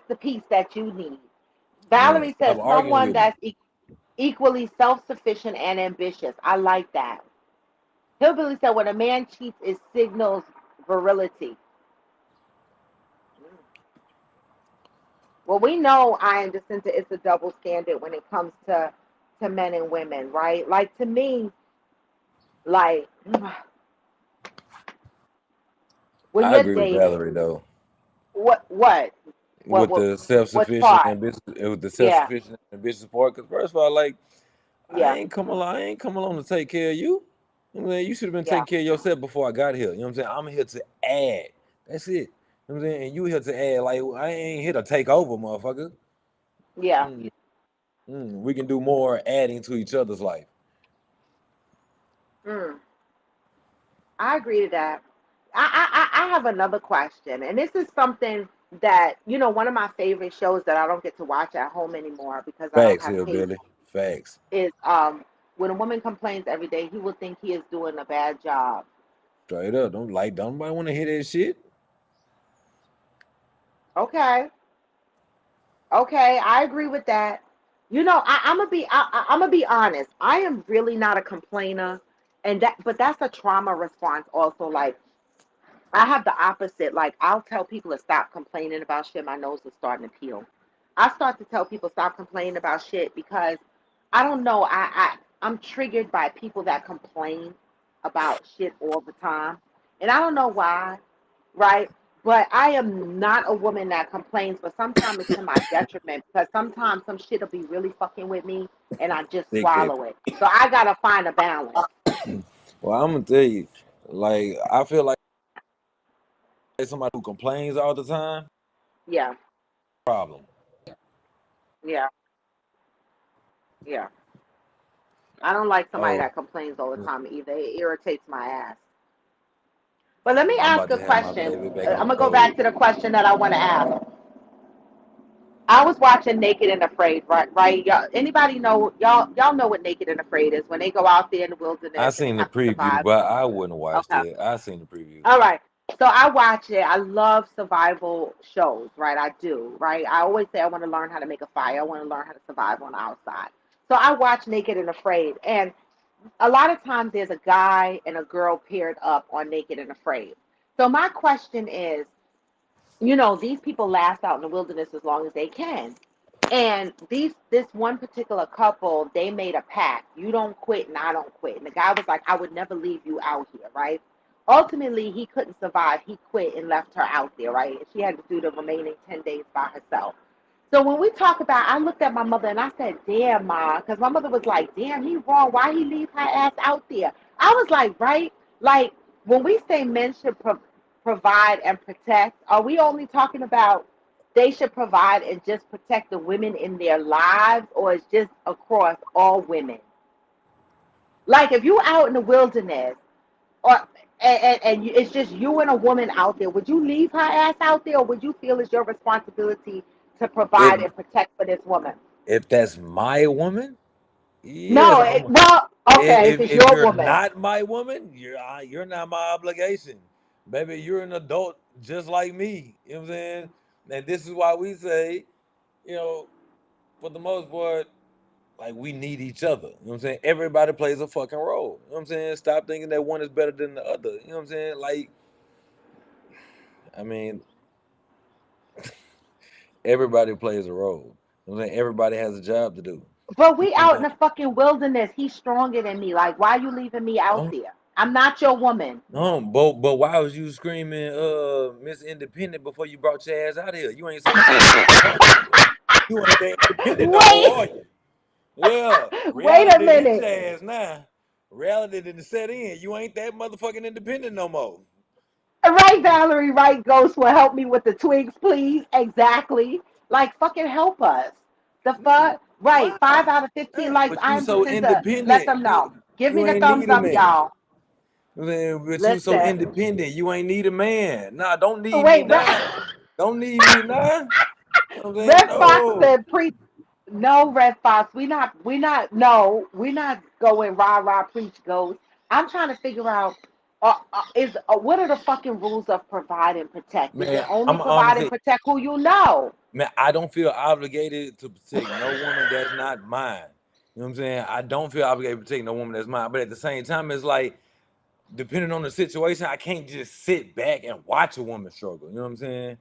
the piece that you need. Man, Valerie stop says arguing someone with me. that's equally self-sufficient and ambitious. I like that. Hillbilly said when a man cheats, it signals virility. Well, we know I understand that it's a double standard when it comes to men and women, right? Like to me, like when I you're agree with dating, Valerie though. what what what With what the what self-sufficient part? and with the Yeah, self-sufficient and ambitious part. Because first of all, like yeah, I ain't come along to take care of you. I mean, you should have been yeah, taking care of yourself before I got here. You know what I'm saying? I'm here to add. That's it. You know what I'm saying? And you here to add. Like I ain't here to take over, motherfucker. yeah. Mm, we can do more adding to each other's life. Mm, I agree to that. I have another question, and this is something that one of my favorite shows that I don't get to watch at home anymore because I don't Facts, have cable hillbilly. Facts. is when a woman complains every day, he will think he is doing a bad job. Straight up. Don't nobody want to hear that shit. Okay, okay, I agree with that. I'm gonna be honest. I am really not a complainer, but that's a trauma response also. Like I have the opposite. Like I'll tell people to stop complaining about shit. My nose is starting to peel. I start to tell people stop complaining about shit because I don't know. I'm triggered by people that complain about shit all the time, and I don't know why. Right? But I am not a woman that complains. But sometimes it's to my detriment because sometimes some shit will be really fucking with me, and I just Dickhead. swallow it. So I gotta find a balance. Well, I'm gonna tell you, like I feel like somebody who complains all the time, Yeah, problem. yeah, yeah. I don't like somebody Oh, that complains all the time either. It irritates my ass. But let me I'm ask about a to have my question. baby back I'm on gonna the go road. back to the question that I want to ask. I was watching Naked and Afraid, right? Right? Y'all, anybody know? Y'all know what Naked and Afraid is? When they go out there in the I wilderness and they seen the have to preview, survive. but I wouldn't watch Okay. it. I seen the preview. All right. So I watch it. I love survival shows, right? I do, right? I always say I want to learn how to make a fire. I want to learn how to survive on the outside. So I watch Naked and Afraid, and a lot of times there's a guy and a girl paired up on Naked and Afraid. So my question is, these people last out in the wilderness as long as they can. And this one particular couple, they made a pact. You don't quit and I don't quit. And the guy was like, I would never leave you out here, right? Ultimately, he couldn't survive. He quit and left her out there, right? And she had to do the remaining 10 days by herself. So when we talk about, I looked at my mother and I said, damn, Ma, because my mother was like, damn, he wrong. Why he leave her ass out there? I was like, right? Like, when we say men should provide and protect, are we only talking about they should provide and just protect the women in their lives, or it's just across all women? Like, if you out in the wilderness, or it's just you and a woman out there, would you leave her ass out there, or would you feel it's your responsibility to If provide and protect for this woman? if that's my woman, yes. No, well, okay, if it's If your you're woman. not my woman, you're not my obligation, baby. You're an adult just like me. You know what I'm saying? And this is why we say, you know, for the most part, like we need each other. You know what I'm saying? Everybody plays a fucking role. You know what I'm saying? Stop thinking that one is better than the other. You know what I'm saying? Like, I mean, everybody plays a role. You know what I'm saying? Everybody has a job to do. But You we know what out I'm in the fucking wilderness. He's stronger than me. Like, why you leaving me out saying? there? I'm not your woman. No, but why was you screaming Miss Independent before you brought your ass out here? You ain't so independent no more. You ain't that independent no more, Wait, are you? Yeah. wait a Reality did hit minute. your ass now. Reality didn't set in. You ain't that motherfucking independent no more. Right, Valerie, right, Ghost will help me with the twigs, please. Exactly. Like, fucking help us. The No. fuck? Right, Why? 5 out of 15 Yeah, likes. but you I'm so just into let independent. them know. Give me You the ain't thumbs need a up, man. y'all. Man, but you so Listen. independent. You ain't need a man. Nah, don't need me Wait, now. Don't need me now. You know what I'm saying? Red Fox No. said preach. No, Red Fox, we not, no, we not going rah rah preach Ghost. I'm trying to figure out, what are the fucking rules of provide and protect? Is it Man, only I'm provide and honestly, protect who you know? man, I don't feel obligated to protect no woman that's not mine. You know what I'm saying? I don't feel obligated to protect no woman that's mine. But at the same time, it's like, depending on the situation, I can't just sit back and watch a woman struggle. You know what I'm saying?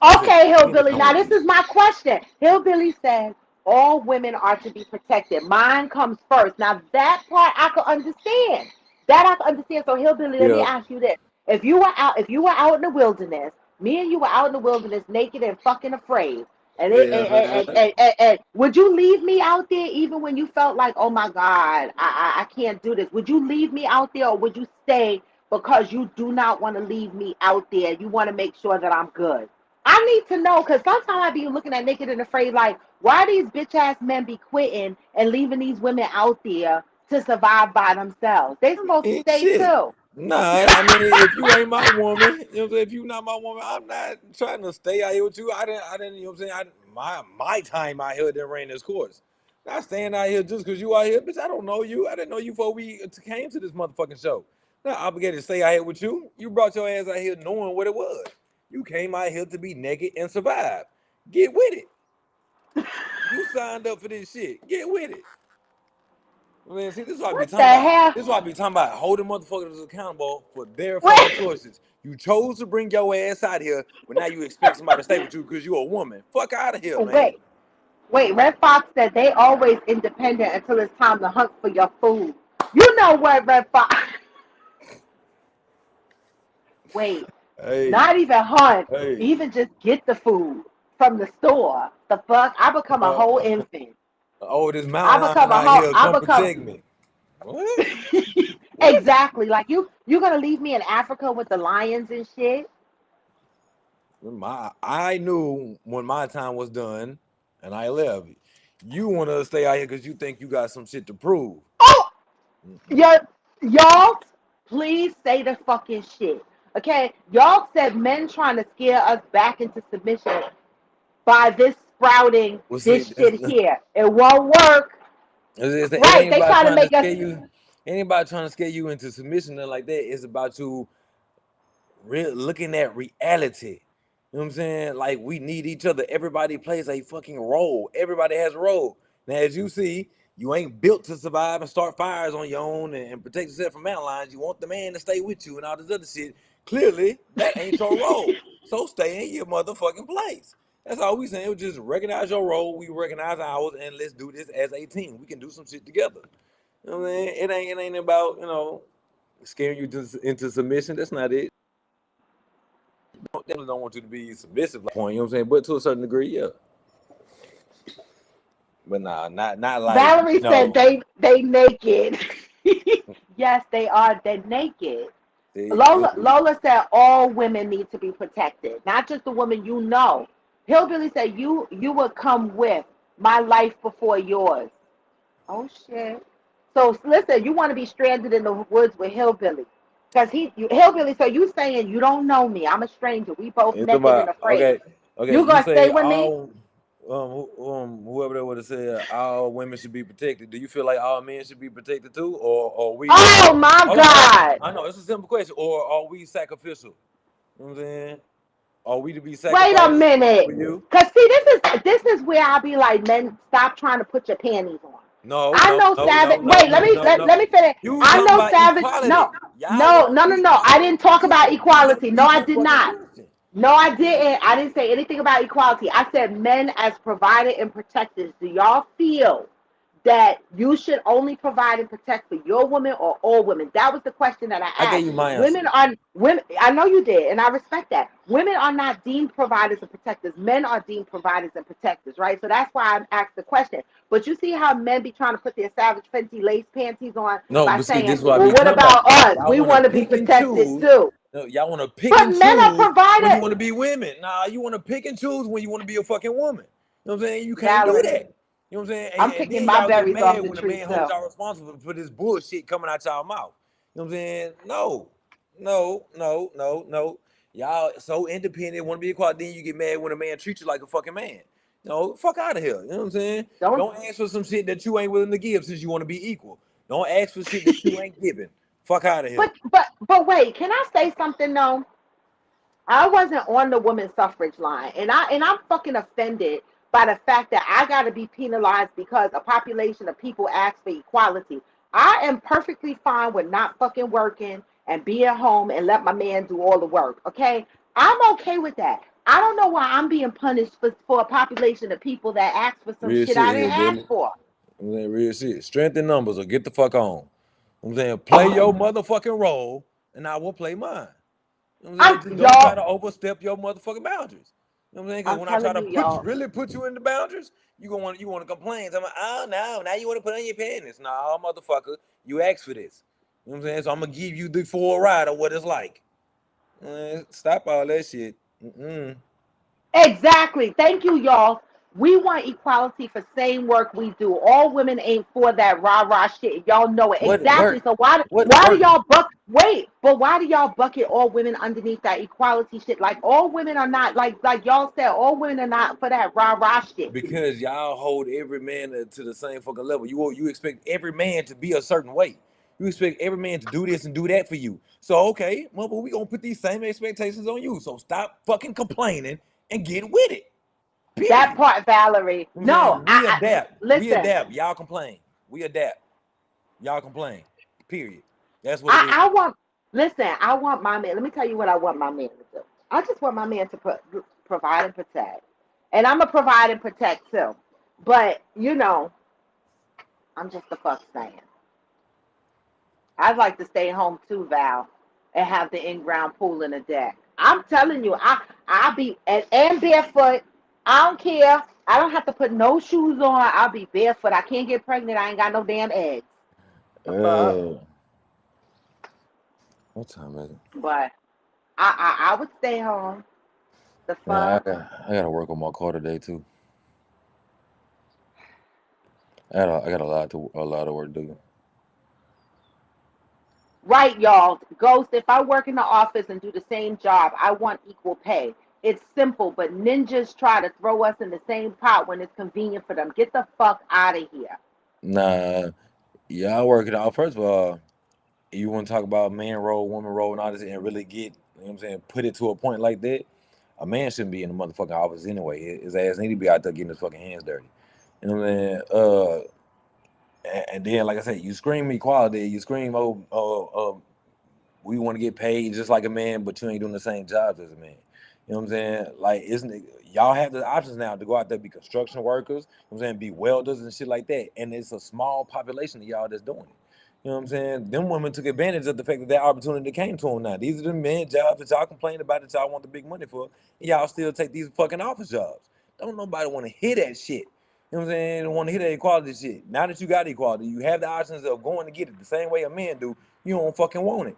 It just Okay, depends Hillbilly. on Now what this it is. is my question. Hillbilly says all women are to be protected. Mine comes first. Now that part I can understand. That I can understand. So Hillbilly, let me Yeah. ask you this: if you were out in the wilderness, me and you were out in the wilderness, naked and fucking afraid, and Yeah. would you leave me out there even when you felt like, oh my God, I can't do this? Would you leave me out there, or would you stay because you do not want to leave me out there? You want to make sure that I'm good. I need to know because sometimes I be looking at Naked and Afraid like, why these bitch ass men be quitting and leaving these women out there to survive by themselves? They supposed to stay Shit. too. Nah, I mean, if you ain't my woman, you know what I'm saying? If you not my woman, I'm not trying to stay out here with you. You know what I'm saying? My time out here didn't rain this course. Not staying out here just because you out here, bitch. I don't know you. I didn't know you before we came to this motherfucking show. Not obligated to stay out here with you. You brought your ass out here knowing what it was. You came out here to be naked and survive. Get with it. You signed up for this shit. Get with it. Man, see, this is what I be What the talking about. hell? This is what I be talking about. Holding motherfuckers accountable for their fucking Wait, choices. You chose to bring your ass out here, but now you expect somebody to stay with you because you're a woman. Fuck out of here, man. wait, wait. Red Fox said they always independent until it's time to hunt for your food. You know what, Red Fox? Wait, Hey, not even hunt, hey. even just get the food from the store. The fuck? I become a whole Uh, infant. oh, this I mountain lion become a out whole. here, I come become. protect me. What? What? Exactly. Like you gonna leave me in Africa with the lions and shit? I knew when my time was done, and I left. You want to stay out here because you think you got some shit to prove. Oh, Mm-mm. y'all, please say the fucking shit. Okay, y'all said men trying to scare us back into submission. by this sprouting Well, see, this shit here. It won't work. it Right? ain't They about try to trying to make us. scare you. Ain't about trying to scare you into submission or like that. It's about you looking at reality. You know what I'm saying? Like we need each other. Everybody plays a fucking role. Everybody has a role. Now, as you see, you ain't built to survive and start fires on your own and protect yourself from mountain lions. You want the man to stay with you and all this other shit. Clearly, that ain't your role. So stay in your motherfucking place. That's all we saying. We just recognize your role. We recognize ours, and let's do this as a team. We can do some shit together. You know what I'm saying? It ain't about scaring you into submission. That's not it. Definitely don't want you to be submissive like point, you know what I'm saying? But to a certain degree, yeah. But nah, not like, Valerie said they naked. Yes, they are. They're naked. Lola said all women need to be protected, not just the woman you know. Hillbilly said you would come with my life before yours. Oh shit. So listen, you want to be stranded in the woods with Hillbilly. Because Hillbilly, so you saying you don't know me. I'm a stranger. We both it's naked and about afraid. okay. You You gonna stay say with me? all whoever that would have said all women should be protected. Do you feel like all men should be protected too, or we? Oh my Hold on. God. I know it's a simple question. Or are we sacrificial? You know what I'm saying? Are we to be Wait a sacrificed minute. for you? Cause see, this is where I'll be like, men, stop trying to put your panties on. No, I no, know no, Savage. no, no, Wait, no, no, let no. me finish. You I talking know about Savage. No, equality. Y'all no, want no, no, you no. I didn't talk about you gotta equality. No, read I my did fucking not. question. No, I didn't. I didn't say anything about equality. I said men as provider and protectors. Do y'all feel that you should only provide and protect for your women or all women? That was the question that I I gave asked. you my answer. Women. I know you did, and I respect that. Women are not deemed providers and protectors. Men are deemed providers and protectors, right? So that's why I asked the question. But you see how men be trying to put their Savage Fenty lace panties on No, by but see, saying, this is what I "Well, be what talking about. about us? Y'all We want to want to be pick and protected choose. too." No, y'all want to pick But and men are choose when you provided. want to be women. Nah, you want to pick and choose when you want to be a fucking woman. You know what I'm saying? You can't do Valerie, that. You know what I'm saying? I'm And picking then my y'all get berries off mad the when a tree man holds too. y'all responsible for this bullshit coming out y'all mouth. You know what I'm saying? No, no, no, no, no. Y'all so independent, want to be equal. Then you get mad when a man treats you like a fucking man. No, fuck out of here. You know what I'm saying? Don't. Don't ask for some shit that you ain't willing to give since you want to be equal. Don't ask for shit that you ain't giving. Fuck out of here. But wait, can I say something though? I wasn't on the women's suffrage line, and I'm fucking offended by the fact that I got to be penalized because a population of people ask for equality. I am perfectly fine with not fucking working and being home and let my man do all the work. Okay, I'm okay with that. I don't know why I'm being punished for a population of people that ask for some Real shit shit I here, didn't ask Billy. for. I'm saying real shit. Strength in numbers or get the fuck on. I'm saying play your motherfucking role and I will play mine. You know what I'm saying? I'm Just don't try y'all. to overstep your motherfucking boundaries. You know what I'm saying? Because I'm when I try telling to you, y'all. really put you in the boundaries, you want to complain. So I'm like, oh no, now you want to put on your panties. Nah, motherfucker, you asked for this. You know what I'm saying? So I'm gonna give you the full ride of what it's like. Stop all that shit. Mm-mm. Exactly. Thank you, y'all. We want equality for same work we do. All women ain't for that rah rah shit. Y'all know it What exactly. work? So why What why do work? y'all buck? Wait, but why do y'all bucket all women underneath that equality shit? Like all women are not like y'all said. All women are not for that rah rah shit. Because y'all hold every man to the same fucking level. You expect every man to be a certain way. You expect every man to do this and do that for you. So okay, well, but we gonna put these same expectations on you. So stop fucking complaining and get with it. That Period. part, Valerie. You know what I'm No, saying? We I adapt. We listen. adapt. Y'all complain. We adapt. Y'all complain. Period. That's what it is. I want listen. I want my man. Let me tell you what I want my man to do. I just want my man to provide and protect, and I'm a provide and protect too. But I'm just the fuck saying. I'd like to stay home too, Val, and have the in-ground pool and a deck. I'm telling you, I'll be and barefoot. I don't care. I don't have to put no shoes on. I'll be barefoot. I can't get pregnant. I ain't got no damn eggs. The fuck. Uh, what time is it? But I would stay home. The Yeah, fuck. I gotta work on my car today too. I got a lot of work to do. Right, y'all. Ghost, if I work in the office and do the same job, I want equal pay. It's simple, but ninjas try to throw us in the same pot when it's convenient for them. Get the fuck out of here. Nah, y'all working out. First of all, you want to talk about man role, woman role, and all this, and really get, you know what I'm saying, put it to a point like that. A man shouldn't be in the motherfucking office anyway. His ass need to be out there getting his fucking hands dirty. You know what I'm saying? And then, like I said, you scream equality, you scream, we want to get paid just like a man, but you ain't doing the same jobs as a man. You know what I'm saying? Like, isn't it, y'all have the options now to go out there be construction workers, you know what I'm saying, be welders and shit like that. And it's a small population of y'all that's doing it. You know what I'm saying? Them women took advantage of the fact that that opportunity came to them now. These are the men jobs that y'all complain about that y'all want the big money for. And y'all still take these fucking office jobs. Don't nobody want to hear that shit. You know what I'm saying? Don't want to hear that equality shit. Now that you got equality, you have the options of going to get it the same way a man do. You don't fucking want it.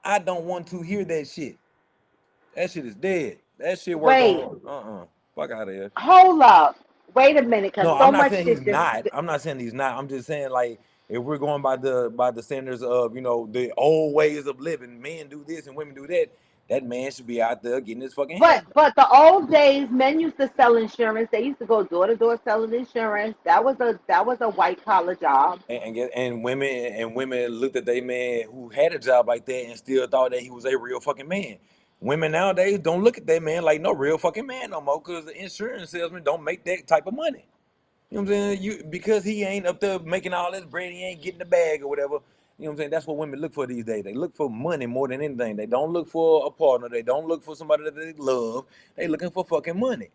I don't want to hear that shit. That shit is dead. That shit work Wait, on. Fuck out of here. hold up. Wait a minute, because No, I'm so not much saying he's shit just. not. I'm not saying he's not. I'm just saying like if we're going by the standards of the old ways of living, men do this and women do that. That man should be out there getting his fucking hands. But the old days, men used to sell insurance. They used to go door to door selling insurance. That was a white collar job. And women looked at their man who had a job like that and still thought that he was a real fucking man. Women nowadays don't look at that man like no real fucking man no more because the insurance salesman don't make that type of money. You know what I'm saying? You because he ain't up there making all this bread, he ain't getting the bag or whatever. You know what I'm saying? That's what women look for these days. They look for money more than anything. They don't look for a partner. They don't look for somebody that they love. They looking for fucking money.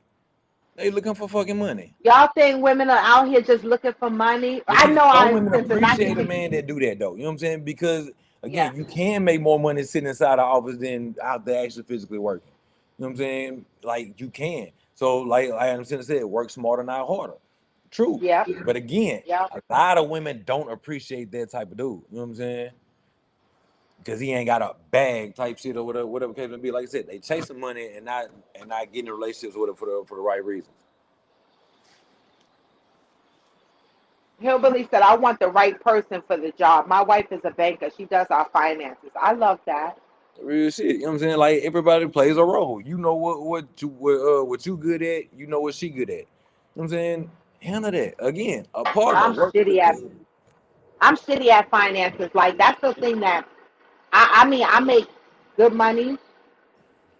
They looking for fucking money. Y'all think women are out here just looking for money? But I see, know some I women listen, not to appreciate a be. man that do that though. You know what I'm saying? Because Yeah. again, you can make more money sitting inside the office than out there actually physically working. You know what I'm saying? Like you can. So like I understand said, work smarter, not harder. True. Yep. But again, Yep. a lot of women don't appreciate that type of dude. You know what I'm saying? Because he ain't got a bag type shit or whatever case may be. Like I said, they chasing money and not getting in relationships with it for the right reasons. Hillbilly said, I want the right person for the job. My wife is a banker. She does our finances. I love that. Real shit. You know what I'm saying? Like everybody plays a role. You know what you good at. You know what she good at. You know what I'm saying? Handle that. Again, a partner. I'm Work as a shitty at team. I'm shitty at finances. Like that's the thing that I mean I make good money,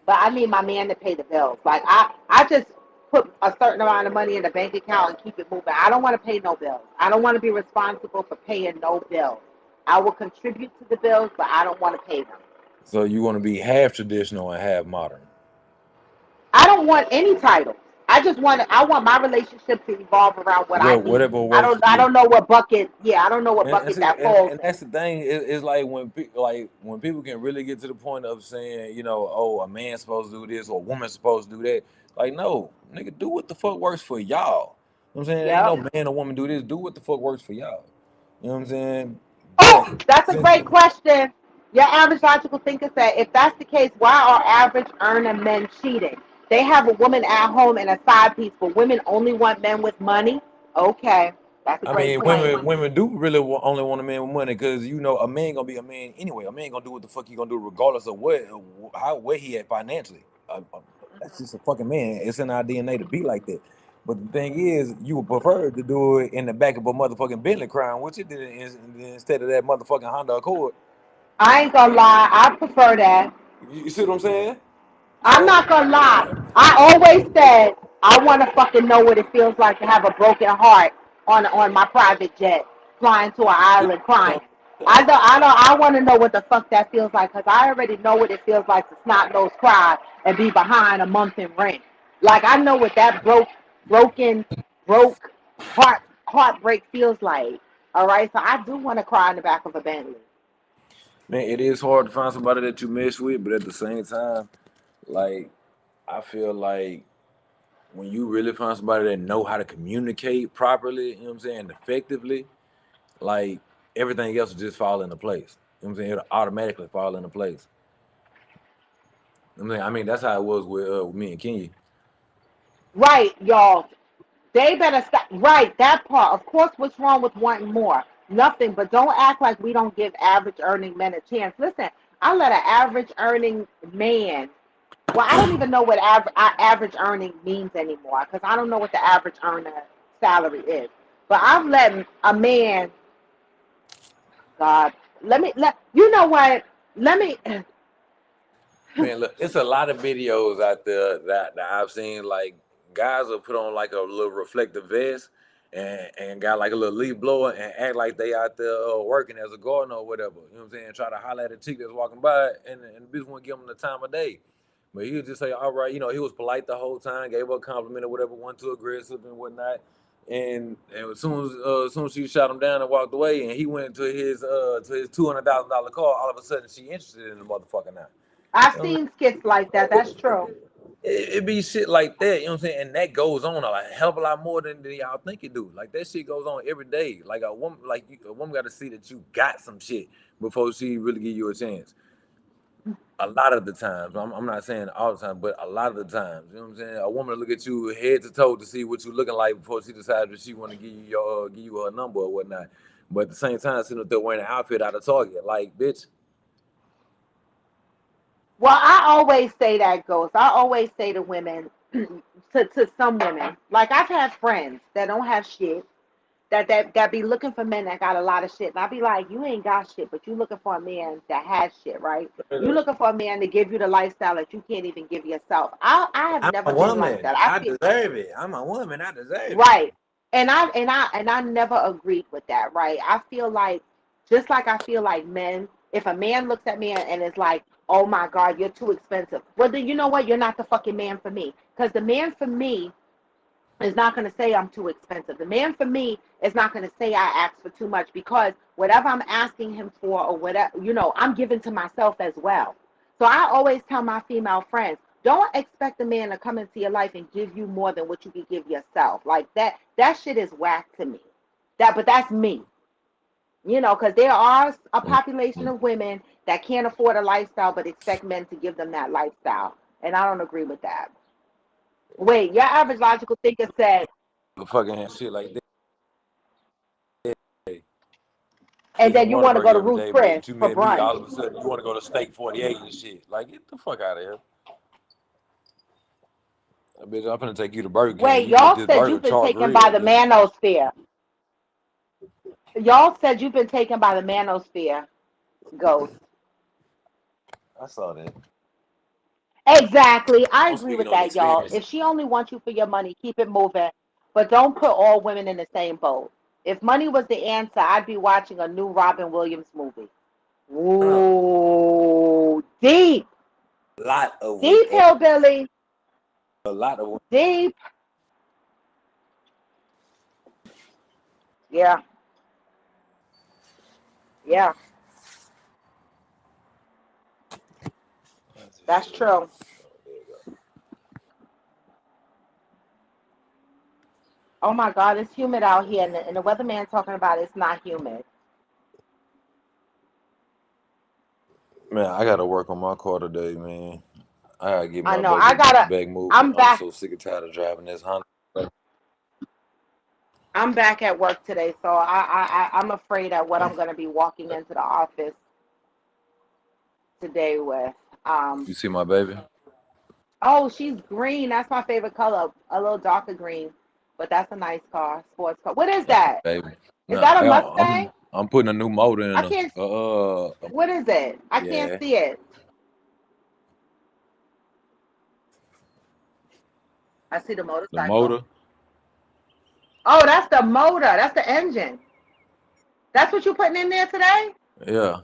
but I need my man to pay the bills. Like I just put a certain amount of money in the bank account and keep it moving. I don't want to pay no bills. I don't want to be responsible for paying no bills. I will contribute to the bills, but I don't want to pay them. So you want to be half traditional and half modern. I don't want any titles. I want my relationship to evolve around what I need. Whatever I works don't for I you. don't know what bucket. Yeah, I don't know what And bucket see, that falls and in. that's the thing. It's like when people can really get to the point of saying, oh, a man's supposed to do this or a woman's supposed to do that. Like, no, nigga, do what the fuck works for y'all. You know what I'm saying? Ain't Yep. no man or woman do this. Do what the fuck works for y'all. You know what I'm saying? But Oh, that's a since great question. Your average logical thinker said, if that's the case, why are average earner men cheating? They have a woman at home and a side piece, but women only want men with money. Okay, that's a I great mean, point. women do really only want a man with money because a man gonna be a man anyway. A man gonna do what the fuck he gonna do regardless of where he at financially. That's just a fucking man. It's in our DNA to be like that. But the thing is, you would prefer to do it in the back of a motherfucking Bentley Crown, which it did instead of that motherfucking Honda Accord. I ain't gonna lie, I prefer that. You see what I'm saying? I'm So not gonna lie. I always said I want to fucking know what it feels like to have a broken heart on my private jet flying to an you island know crying. what I'm saying? I want to know what the fuck that feels like because I already know what it feels like to snot nose cry and be behind a month in rent. Like I know what that broken, broke heartbreak feels like. All right, so I do want to cry in the back of a Bentley. Man, it is hard to find somebody that you mesh with, but at the same time, like I feel like when you really find somebody that know how to communicate properly, you know what I'm saying, effectively, like everything else will just fall into place. You know what I'm saying? It'll automatically fall into place. I mean that's how it was with me and Kenya. Right, y'all. They better stop. Right, that part. Of course, what's wrong with wanting more? Nothing, but don't act like we don't give average earning men a chance. Listen, I let an average earning man Well, I don't even know what average earning means anymore because I don't know what the average earner salary is. But I've let a man, God, let you know what? Let me. Man, look, it's a lot of videos out there that I've seen. Like guys will put on like a little reflective vest and got like a little leaf blower and act like they out there working as a gardener or whatever. You know what I'm saying? Try to holler at a chick that's walking by and the bitch won't give him the time of day. But he would just say, all right, you know, he was polite the whole time, gave her a compliment or whatever, wasn't too aggressive and whatnot. And as soon as she shot him down and walked away, and he went to his $200,000 car, all of a sudden she interested in the motherfucker now. I've You know what seen skits like that. That's true. it be shit like that, you know what I'm saying? And that goes on a hell of a lot more than y'all think it do. Like that shit goes on every day. Like a woman got to see that you got some shit before she really give you a chance. A lot of the times, I'm not saying all the time, but a lot of the times, you know what I'm saying? A woman look at you head to toe to see what you looking like before she decides that she want to give you her number or whatnot. But at the same time, sitting up there wearing an outfit out of Target, like bitch. Well, I always say that, Ghost. I always say to women, to some women, like I've had friends that don't have shit, that be looking for men that got a lot of shit. And I be like, you ain't got shit, but you looking for a man that has shit, right? You looking for a man to give you the lifestyle that you can't even give yourself. I have I'm a never been like woman. that. I I feel deserve it. I'm a woman. I deserve it. right. And I never agreed with that, right? I feel like just like I feel like men, if a man looks at me and is like, "Oh my God, you're too expensive," well then you know what? You're not the fucking man for me. Because the man for me is not going to say I'm too expensive. The man for me is not going to say I ask for too much because whatever I'm asking him for or whatever, I'm giving to myself as well. So I always tell my female friends, don't expect a man to come into your life and give you more than what you can give yourself. Like that shit is whack to me. But that's me. Because there are a population of women that can't afford a lifestyle but expect men to give them that lifestyle. And I don't agree with that. Wait, your average logical thinker said, Fucking shit like that. and And you then you want a want to go burger to every Ruth day, Chris but you for met me, brunch. all of a sudden you want to go to Steak 48 and shit. Like, get the fuck out of here. Bitch, I'm finna take you to Burger King. Wait, You get y'all this said burger you've been char taken by grill, the bitch. manosphere. Y'all said you've been taken by the manosphere, Ghost. I saw that. Exactly. I I'm agree speaking with on that, y'all. experience. If she only wants you for your money, keep it moving. But don't put all women in the same boat. If money was the answer, I'd be watching a new Robin Williams movie. Uh, Ooh, deep. a lot of women. Deep, hillbilly. A lot of women. Deep. Yeah, yeah, That's the that's shit on true. my. Oh, there you go. Oh my God, it's humid out here, and the weatherman talking about it's not humid. Man, I gotta work on my car today, man. I gotta get I my know. baby back moving. I'm I'm back. so sick and tired of driving this Honda. I'm back at work today, so I'm afraid at what I'm going to be walking into the office today with. Um, You see my baby? oh, she's green. That's my favorite color. A little darker green, but that's a nice car, sports car. What is Nah, that? baby. Is Nah, that a I'm Mustang? I'm putting a new motor in I her. can't. What is it? I can't Yeah, see it. I see the the motorcycle. motor. Oh, that's the motor. That's the engine. That's what you putting in there today? Yeah,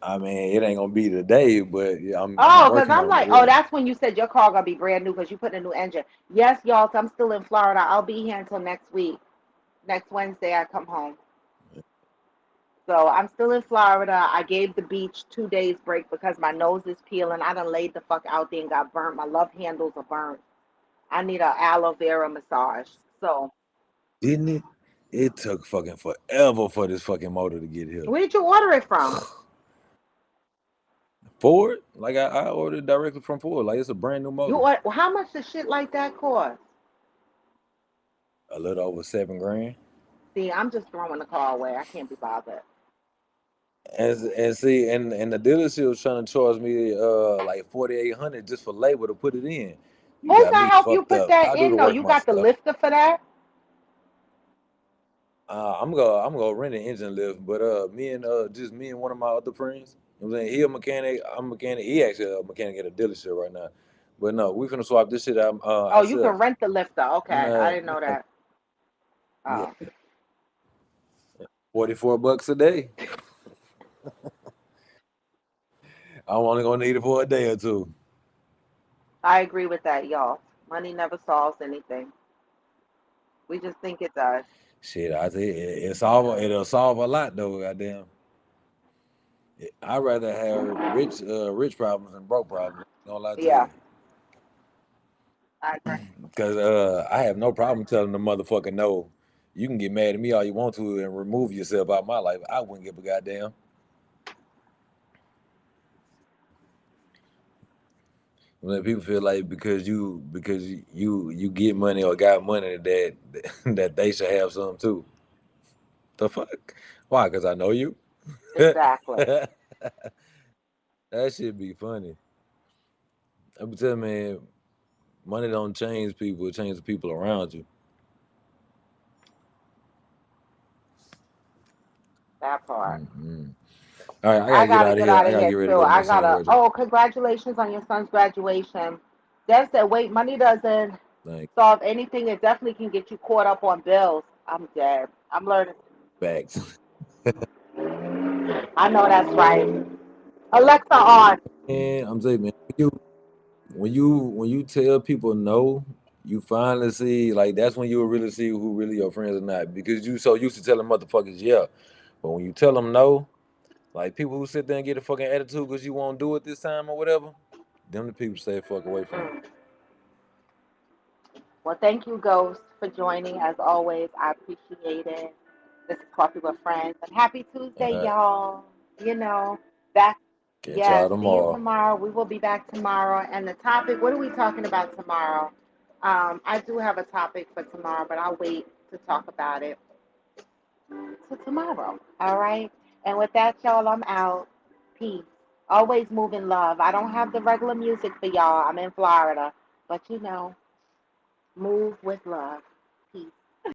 I mean it ain't gonna be today, but yeah, I'm Oh, because working I'm on it. like, oh, Yeah. that's when you said your car gonna be brand new because you put in a new engine. Yes, y'all. So I'm still in Florida. I'll be here until next week. Next Wednesday, I come home. So I'm still in Florida. I gave the beach 2 days break because my nose is peeling. I done laid the fuck out there and got burnt. My love handles are burnt. I need a aloe vera massage. So Didn't it? It took fucking forever for this fucking motor to get here. where did you order it from? Ford, like I ordered directly from Ford. Like it's a brand new You motor. order, how much does shit like that cost? A little over 7 grand. See, I'm just throwing the car away. I can't be bothered. and see, and the dealership was trying to charge me like 4,800 just for labor to put it in. You Who got can me help you fucked put up. that I do in the though? work You got the myself. lifter for that? I'm gonna rent an engine lift, but me and just me and one of my other friends. You know what I'm saying, he a mechanic. I'm a mechanic. He actually a mechanic at a dealership right now. But no, we finna swap this shit out Oh, you can ourselves. rent the lifter. Okay, I didn't Man, know that. yeah, Oh, 44 bucks a day. I'm only gonna need it for a day or two. I agree with that, y'all. Money never solves anything. We just think it does. Shit, I tell you, it'll solve a lot though. Goddamn, I'd rather have rich problems than broke problems. Don't lie to Yeah, you, I agree. because I have no problem telling the motherfucker no. You can get mad at me all you want to and remove yourself out my life. I wouldn't give a goddamn. When people feel like because you get money or got money that that they should have some too. The fuck? Why? Because I know you. Exactly. That should be funny. I'm telling you, man, money don't change people; it changes the people around you. That part. Mm-hmm. All right, I I gotta get gotta out of get here. out I of gotta here get ready to too. go to my I son gotta. graduation. Oh, congratulations on your son's graduation. Deb said, "Wait, money doesn't Thank solve anything. It definitely can get you caught up on bills." I'm dead. I'm learning. facts. I know that's right. Alexa on. And I'm saying, man, when you tell people no, you finally see like that's when you will really see who really your friends or not because you so used to telling motherfuckers yeah, but when you tell them no, like people who sit there and get a fucking attitude because you won't do it this time or whatever, them the people stay fuck away from. Mm. Well, thank you, Ghost, for joining. As always, I appreciate it. This is Coffee with Friends, and happy All Tuesday, right, y'all. You know, back. catch Yeah, y'all see you tomorrow. tomorrow. We will be back tomorrow. And the topic, what are we talking about tomorrow? I do have a topic for tomorrow, but I'll wait to talk about it to tomorrow. All right. And with that, y'all, I'm out. Peace. Always move in love. I don't have the regular music for y'all. I'm in Florida, but move with love.